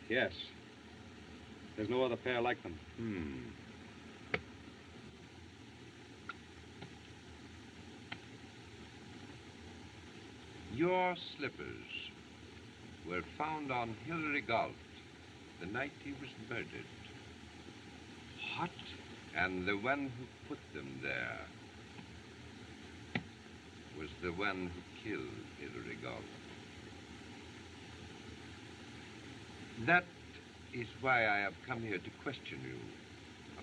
yes. There's no other pair like them. Your slippers were found on Hilary Galt the night he was murdered. What? And the one who put them there was the one who killed Hilary Galt. That is why I have come here to question you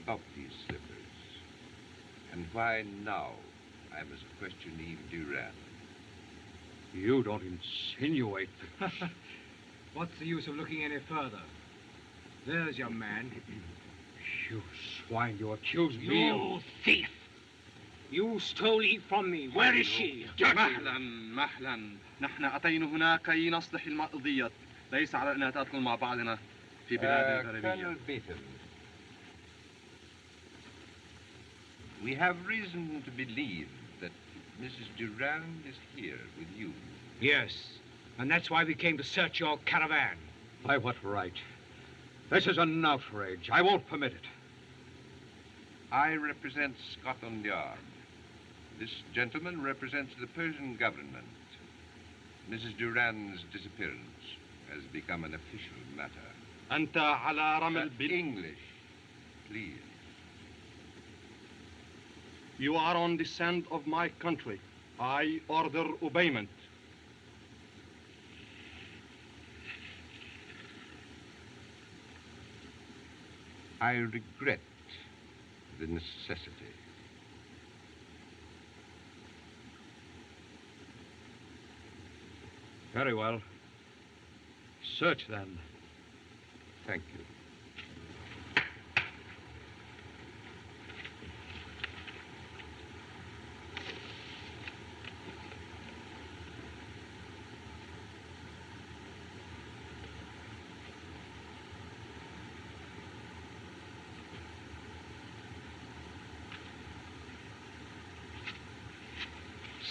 about these slippers. And why now I must question Eve Durand. You don't insinuate that... What's the use of looking any further? There's your man. You swine, you accuse me of... You thief! You stole Eve from me. Where is she? مهلا نحن أتينا هنا كي نصلح القضية ليس على أنها تدخل مع بعضنا في بلاد غربية. Colonel Beetham, we have reason to believe that Mrs. Durand is here with you. Yes, and that's why we came to search your caravan. By what right? This is an outrage. I won't permit it. I represent Scotland Yard. This gentleman represents the Persian government. Mrs. Durand's disappearance has become an official matter. أنت على رمل English, please. You are on the sand of my country. I order obeyment. I regret the necessity. Very well. Search, then. Thank you.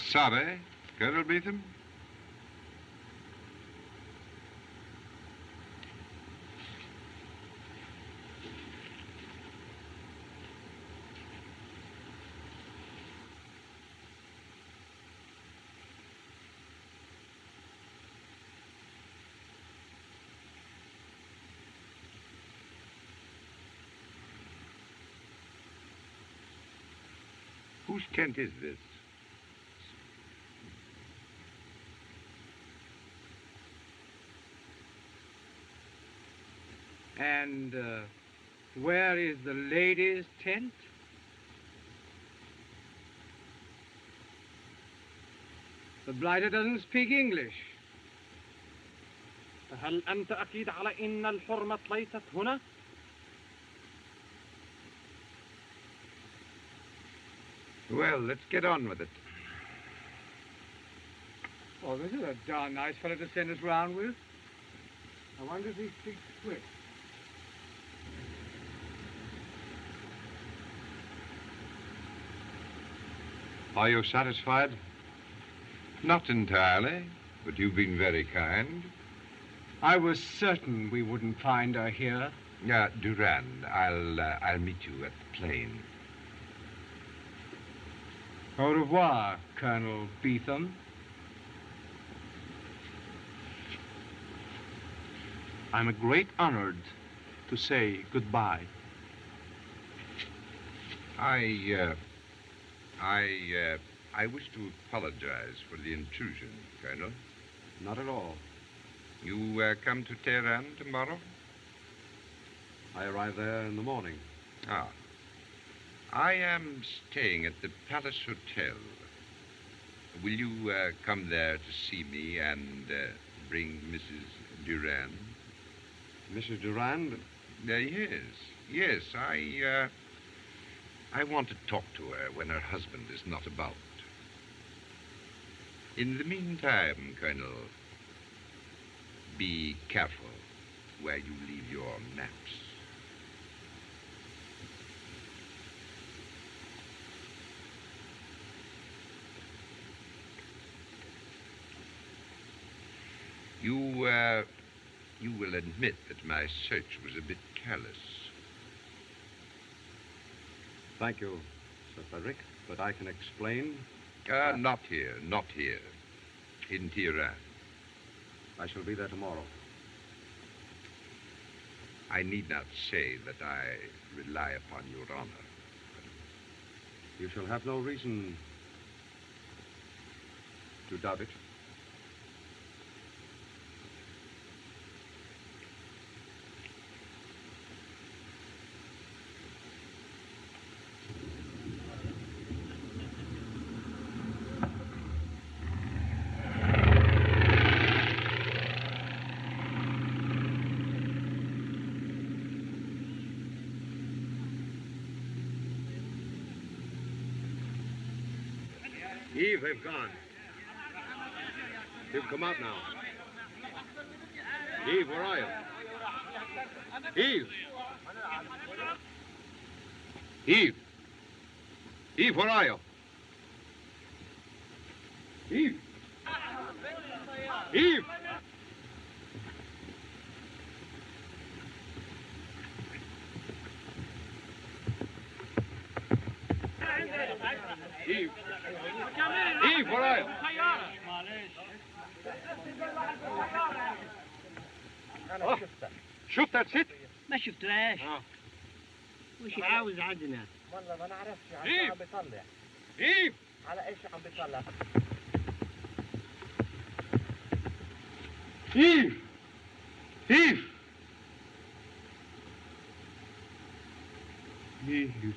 Sabe, Colonel Beetham? Whose tent is this? And where is the ladies' tent? The blighter doesn't speak English. هل أنت أكيد على إن الحرمة ليست هنا؟ Well, let's get on with it. Oh, this is a darn nice fellow to send us round with. I wonder if he speaks Swiss. Are you satisfied? Not entirely, but you've been very kind. I was certain we wouldn't find her here. Durand, I'll meet you at the plane. Au revoir, Colonel Beetham. I'm a great honored to say goodbye. I wish to apologize for the intrusion, Colonel. Not at all. You come to Tehran tomorrow? I arrive there in the morning. Ah. I am staying at the Palace Hotel. Will you come there to see me and bring Mrs. Durand? Mrs. Durand? Yes. I want to talk to her when her husband is not about. In the meantime, Colonel, be careful where you leave your maps. You will admit that my search was a bit careless. Thank you, Sir Frederick, but I can explain. Not here. In Tehran. I shall be there tomorrow. I need not say that I rely upon your honor. You shall have no reason to doubt it. Eve, they've gone. You've come out now. Eve, where are you? Eve! Eve! Eve, where are you? Eve! Eve! Eve! Eve, where are you? شفتها ست؟ ما شفتهاش. وش عاوز عندنا؟ والله ما نعرفش على إيه؟ ايش عم بيطلع. إيه؟ على ايش عم بيطلع؟ Eve! Eve! Eve.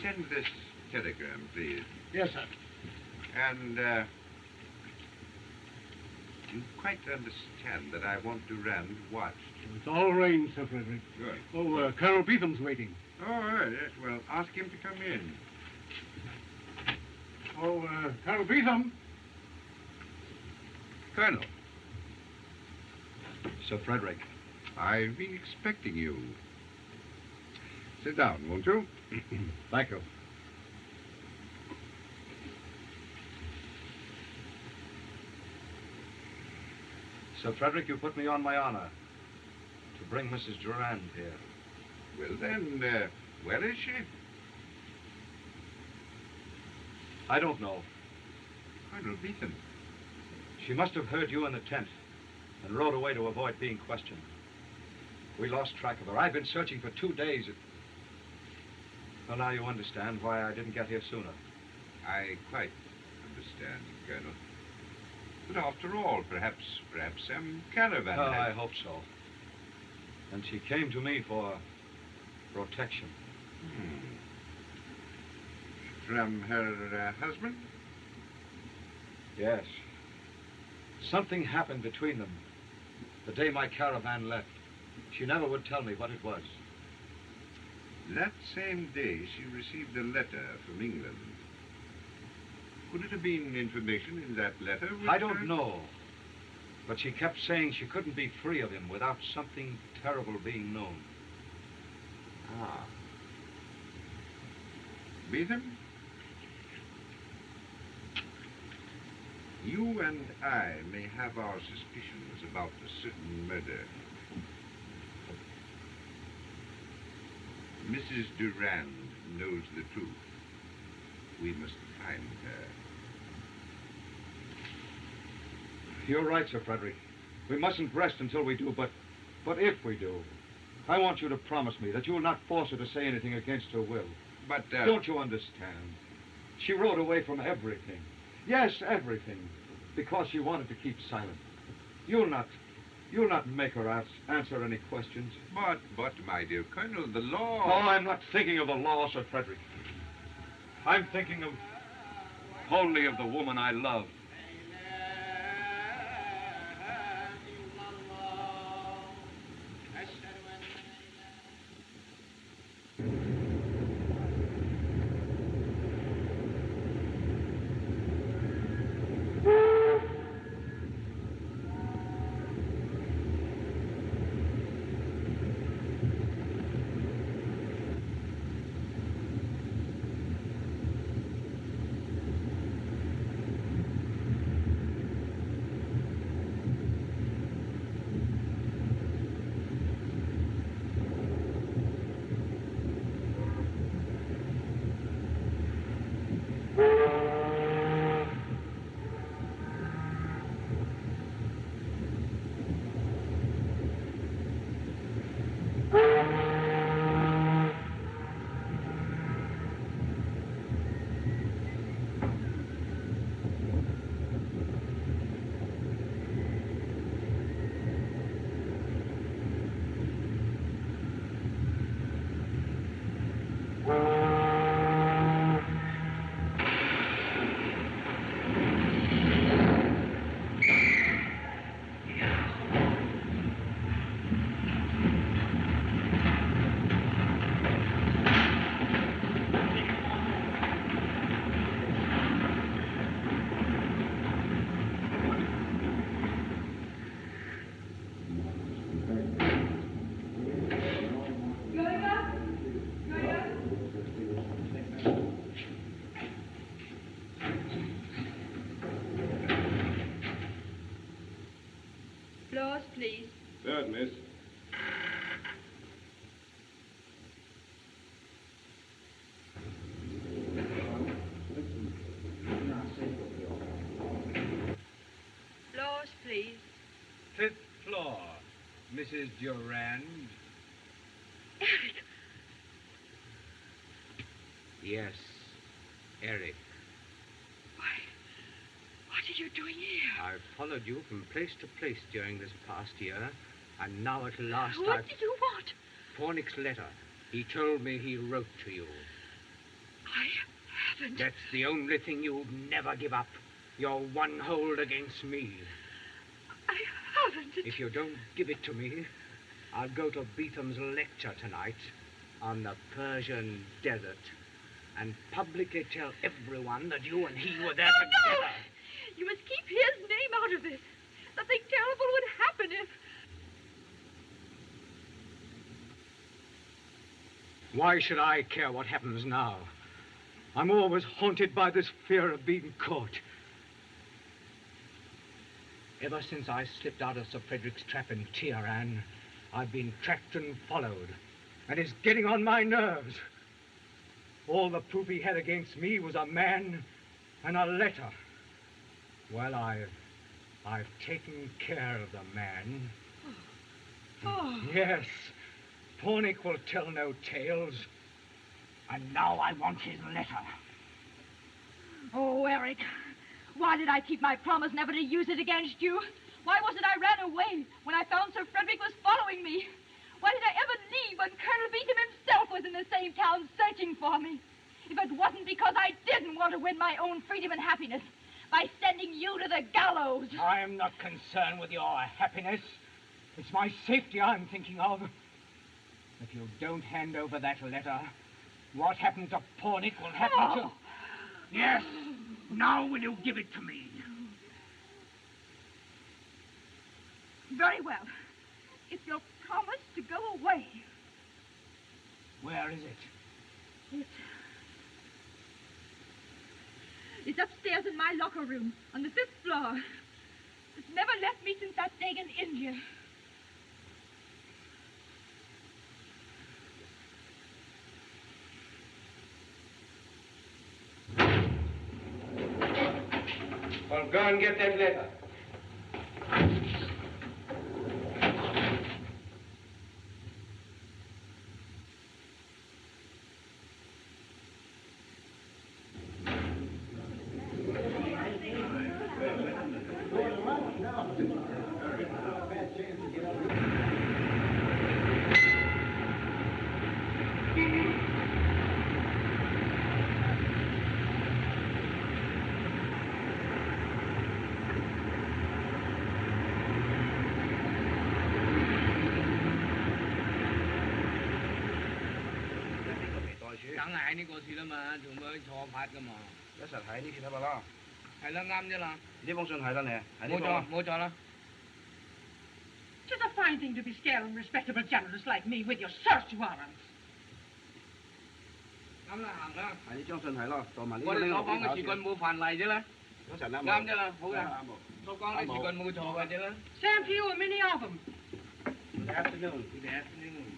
Send this telegram, please. Yes, sir. And you quite understand that I want Durand watched. It's all arranged, Sir Frederick. Good. Oh, Colonel Beetham's waiting. Oh, yes. Well, ask him to come in. Oh, Colonel Beetham. Colonel. Sir Frederick. I've been expecting you. Sit down, won't you? Thank you. Sir Frederick, you put me on my honor to bring Mrs. Durand here. Well, then, where is she? I don't know. Colonel Beetham. She must have heard you in the tent and rode away to avoid being questioned. We lost track of her. I've been searching for 2 days. Well, now you understand why I didn't get here sooner. I quite understand, Colonel. But after all, perhaps some caravan. Oh, I hope so. And she came to me for protection. From her husband? Yes. Something happened between them the day my caravan left. She never would tell me what it was. That same day, she received a letter from England. Could it have been information in that letter? I don't know. But she kept saying she couldn't be free of him without something terrible being known. Ah. Beetham? You and I may have our suspicions about a certain murder. Mrs. Durand knows the truth. We must find her. You're right, Sir Frederick. We mustn't rest until we do, but if we do, I want you to promise me that you will not force her to say anything against her will. But, Don't you understand? She rode away from everything. Yes, everything. Because she wanted to keep silent. You'll not make her answer any questions. But, my dear Colonel, the law... Oh, I'm not thinking of the law, Sir Frederick. I'm thinking only of the woman I love. Floors, please. Third, miss. Floors, please. 5th floor, Mrs. Durand. Eric! Yes, Eric. What are you doing here? I've followed you from place to place during this past year, and now at last What did you want? Pornick's letter. He told me he wrote to you. I haven't. That's the only thing you'll never give up. Your one hold against me. I haven't. If you don't give it to me, I'll go to Beetham's lecture tonight on the Persian desert and publicly tell everyone that you and he were there together. No! You must keep his name out of this. Something terrible would happen if... Why should I care what happens now? I'm always haunted by this fear of being caught. Ever since I slipped out of Sir Frederick's trap in Teheran, I've been tracked and followed, and it's getting on my nerves. All the proof he had against me was a man And a letter. Well, I've taken care of the man. Oh. Yes. Pornick will tell no tales. And now I want his letter. Oh, Eric, why did I keep my promise never to use it against you? Why was it I ran away when I found Sir Frederick was following me? Why did I ever leave when Colonel Beetham himself was in the same town searching for me? If it wasn't because I didn't want to win my own freedom and happiness by sending you to the gallows. I'm not concerned with your happiness. It's my safety I'm thinking of. If you don't hand over that letter, what happened to Pornick will happen to... Yes. Now will you give it to me? Very well. If you'll promise to go away. Where is it? It's upstairs in my locker room on the 5th floor. It's never left me since that day in India. Well, go and get that letter. It's a fine thing to be scaring respectable journalists like me with your search warrants. Same to you and many of them. Good afternoon. Good afternoon.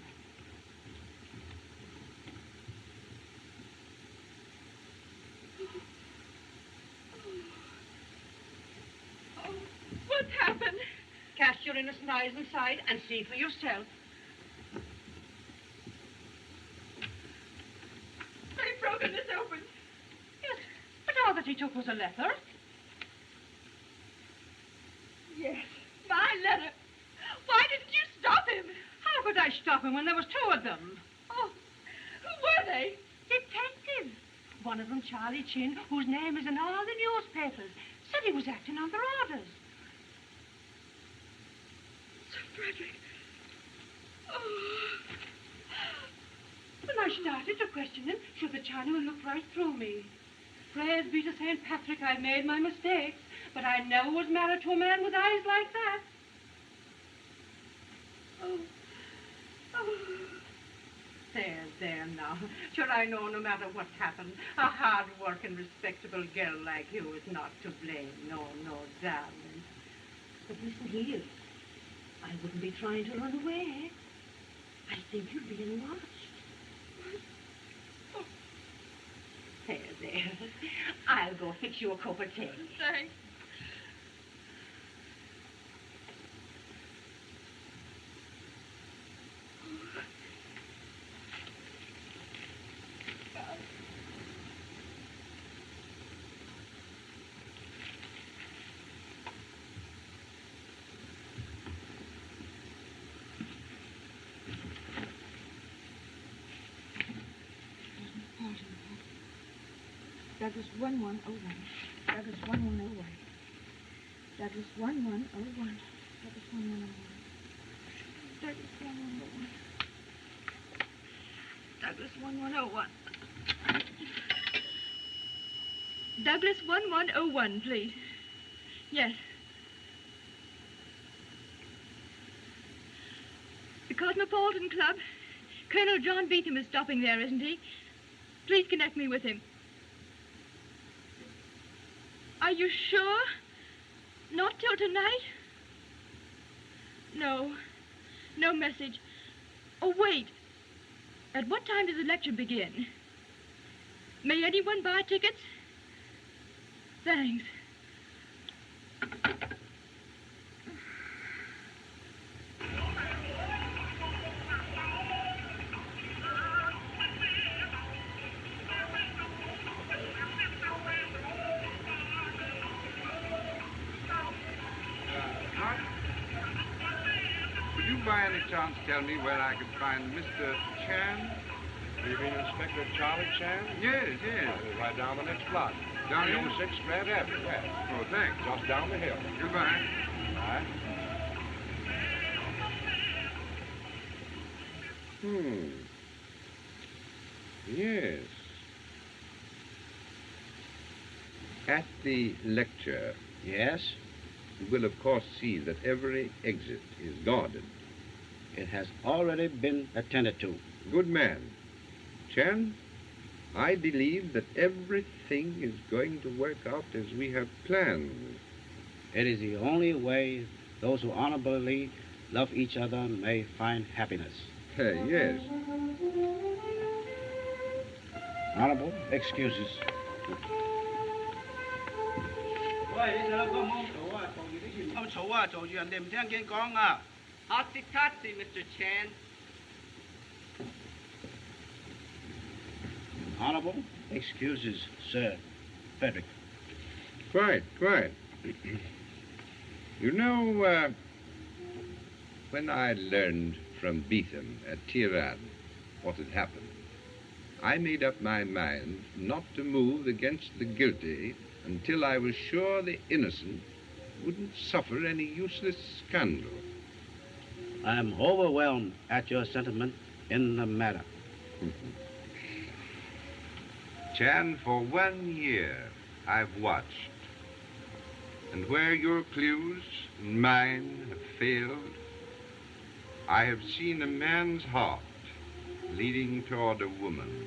What's happened? Cast your innocent eyes inside and see for yourself. They've broken this open. Yes, but all that he took was a letter. Yes, my letter. Why didn't you stop him? How could I stop him when there was 2 of them? Oh, who were they? Detectives. One of them, Charlie Chin, whose name is in all the newspapers, said he was acting under orders. Sir Frederick. Oh. When I started to question him, sure, the Chinaman looked right through me. Praise be to St. Patrick, I made my mistakes, but I never was married to a man with eyes like that. Oh. Oh. There now. Sure, I know no matter what happened, a hard-working, respectable girl like you is not to blame. No, darling. But listen here. I wouldn't be trying to run away. I think you're being watched. Oh. There. I'll go fix you a cup of tea. Thanks. Douglas 1101. Douglas 1101. Douglas 1101. Douglas 1101. Douglas 1101. Douglas 1101. Douglas 1101, please. Yes. The Cosmopolitan Club. Colonel John Beetham is stopping there, isn't he? Please connect me with him. Are you sure? Not till tonight? No. No message. Oh, wait. At what time does the lecture begin? May anyone buy tickets? Thanks. Could you by any chance tell me where I could find Mr. Chan? You mean Inspector Charlie Chan? Yes, yes. Right down the next block. Down here? 6 Grant Avenue, yes. Oh, thanks. Just down the hill. Goodbye. Bye. Yes. At the lecture. Yes? You will, of course, see that every exit is guarded. It has already been attended to. Good man. Chan, I believe that everything is going to work out as we have planned. It is the only way those who honorably love each other may find happiness. Yes. Honorable excuses. Hotsy-totsy, Mr. Chan. Honorable excuses, Sir Frederick. Quite. You know, when I learned from Beetham at Tehran what had happened, I made up my mind not to move against the guilty until I was sure the innocent wouldn't suffer any useless scandal. I am overwhelmed at your sentiment in the matter. Chan, for 1 year I've watched, and where your clues and mine have failed, I have seen a man's heart leading toward a woman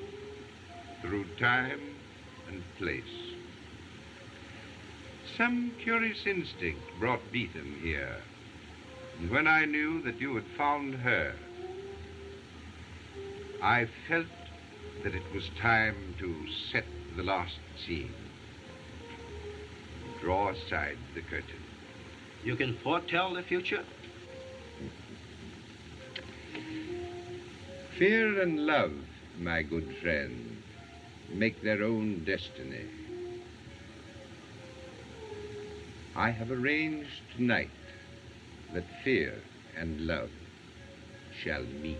through time and place. Some curious instinct brought Beetham here, and when I knew that you had found her, I felt that it was time to set the last scene. Draw aside the curtain. You can foretell the future? Fear and love, my good friend, make their own destiny. I have arranged tonight that fear and love shall meet.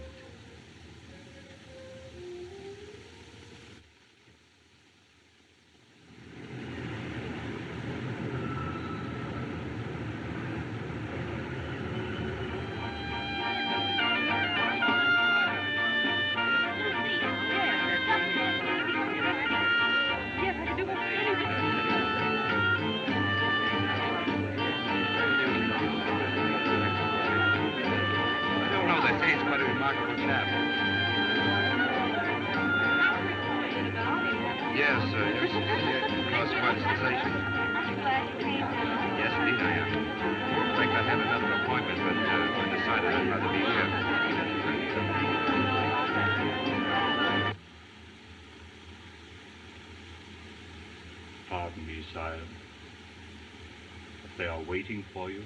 Pardon me, sire, but they are waiting for you.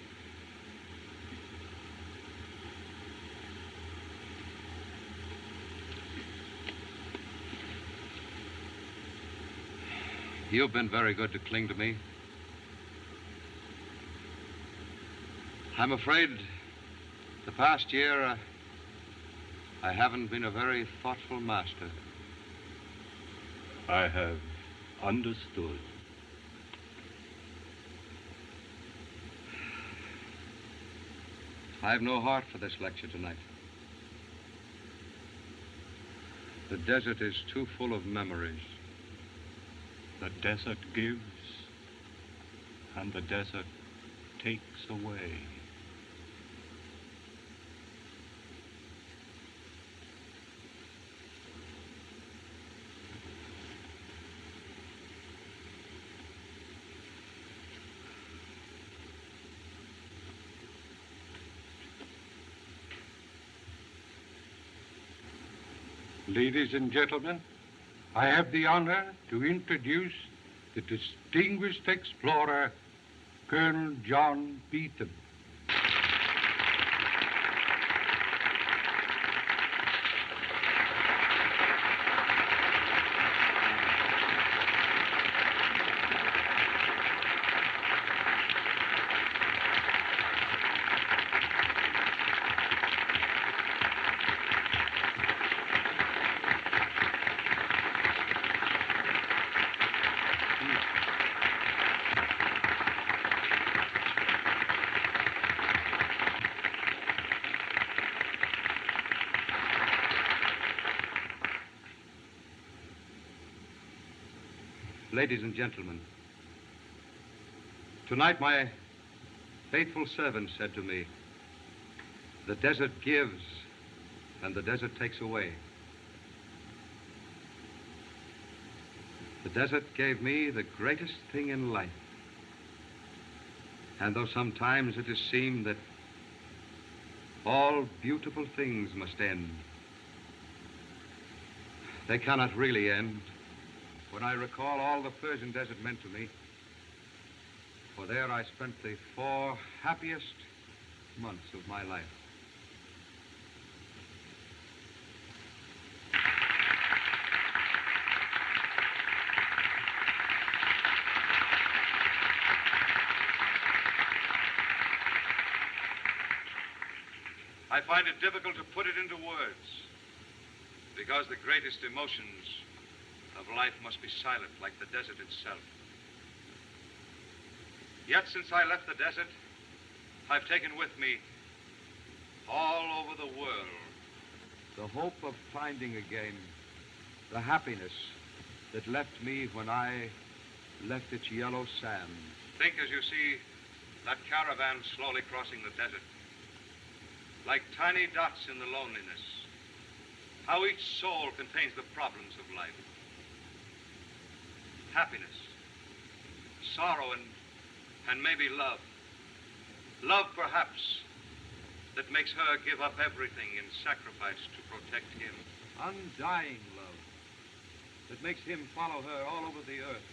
You've been very good to cling to me. I'm afraid the past year I haven't been a very thoughtful master. I have understood. I have no heart for this lecture tonight. The desert is too full of memories. The desert gives, and the desert takes away. Ladies and gentlemen, I have the honor to introduce the distinguished explorer, Colonel John Beetham. Ladies and gentlemen, tonight my faithful servant said to me, "The desert gives and the desert takes away." The desert gave me the greatest thing in life. And though sometimes it has seemed that all beautiful things must end, they cannot really end. When I recall all the Persian desert meant to me, for there I spent the 4 happiest months of my life. I find it difficult to put it into words, because the greatest emotions of life must be silent, like the desert itself. Yet since I left the desert, I've taken with me all over the world the hope of finding again the happiness that left me when I left its yellow sand. Think as you see that caravan slowly crossing the desert, like tiny dots in the loneliness, how each soul contains the problems of life. Happiness, sorrow, and maybe love. Love, perhaps, that makes her give up everything in sacrifice to protect him. Undying love that makes him follow her all over the earth,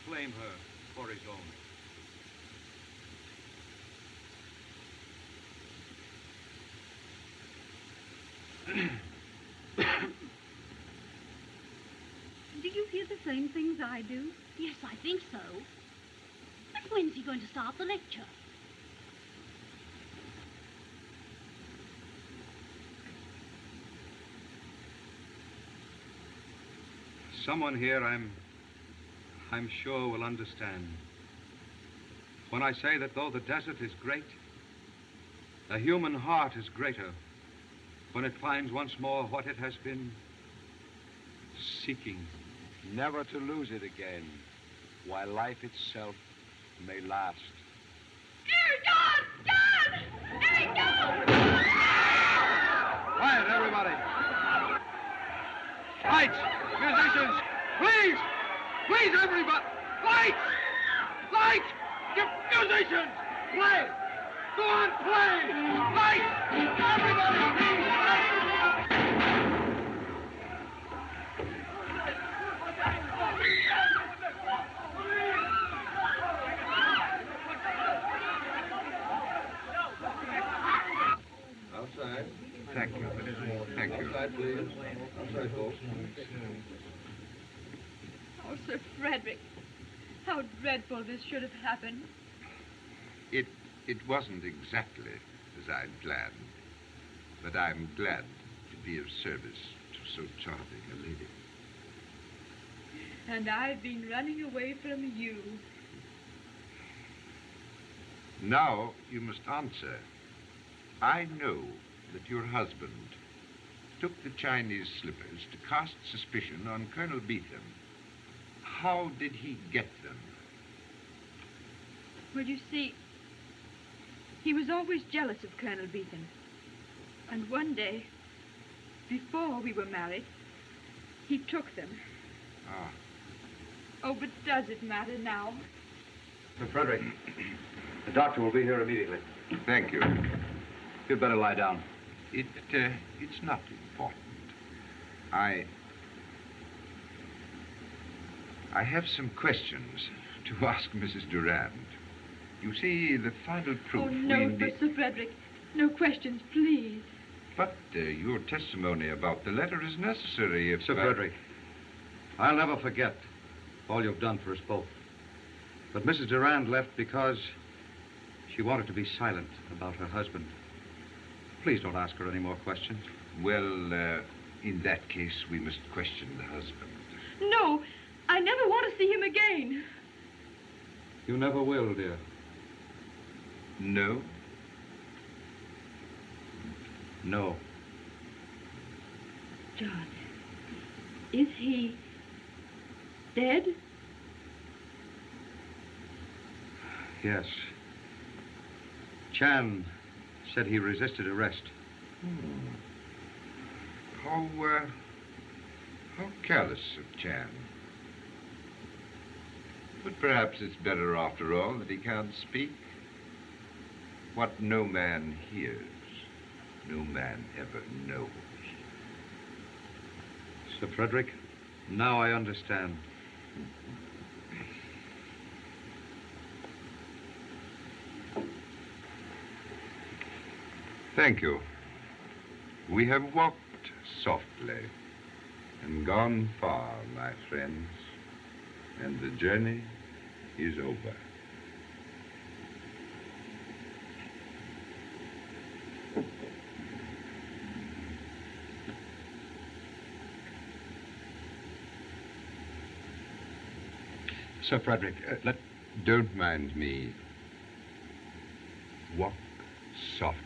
claim her for his own. Do you hear the same things I do? Yes, I think so. But when's he going to start the lecture? Someone here I'm sure will understand when I say that though the desert is great, the human heart is greater when it finds once more what it has been seeking. Never to lose it again, while life itself may last. Quiet, everybody. Lights! Musicians! Please! Please, everybody! Lights! Lights! Musicians! Play! Go on, play! Lights! Everybody, please! Outside. Thank you. Thank you. Outside, please. Outside, folks. Oh, Sir Frederick, how dreadful this should have happened. It wasn't exactly as I'd planned, but I'm glad to be of service to so charming a lady. And I've been running away from you. Now you must answer. I know that your husband took the Chinese slippers to cast suspicion on Colonel Beetham. How did he get them? Well, you see, he was always jealous of Colonel Beetham. And one day, before we were married, he took them. Ah. Oh, but does it matter now? Sir Frederick, the doctor will be here immediately. Thank you. You'd better lie down. It's not I have some questions to ask Mrs. Durand. You see, the final proof... Oh, no, Sir Frederick. No questions, please. But your testimony about the letter is necessary if... Sir Frederick, I'll never forget all you've done for us both. But Mrs. Durand left because she wanted to be silent about her husband. Please don't ask her any more questions. Well, in that case, we must question the husband. No, I never want to see him again. You never will, dear. No? No. John, is he dead? Yes. Chan said he resisted arrest. How careless of Chan. But perhaps it's better, after all, that he can't speak. What no man hears, no man ever knows. Sir Frederick, now I understand. Thank you. We have walked softly and gone far, my friends, and the journey is over. Sir Frederick, Don't mind me. Walk softly.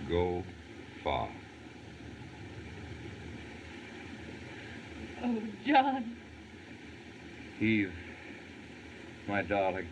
Go far. Oh, John. Eve, my darling.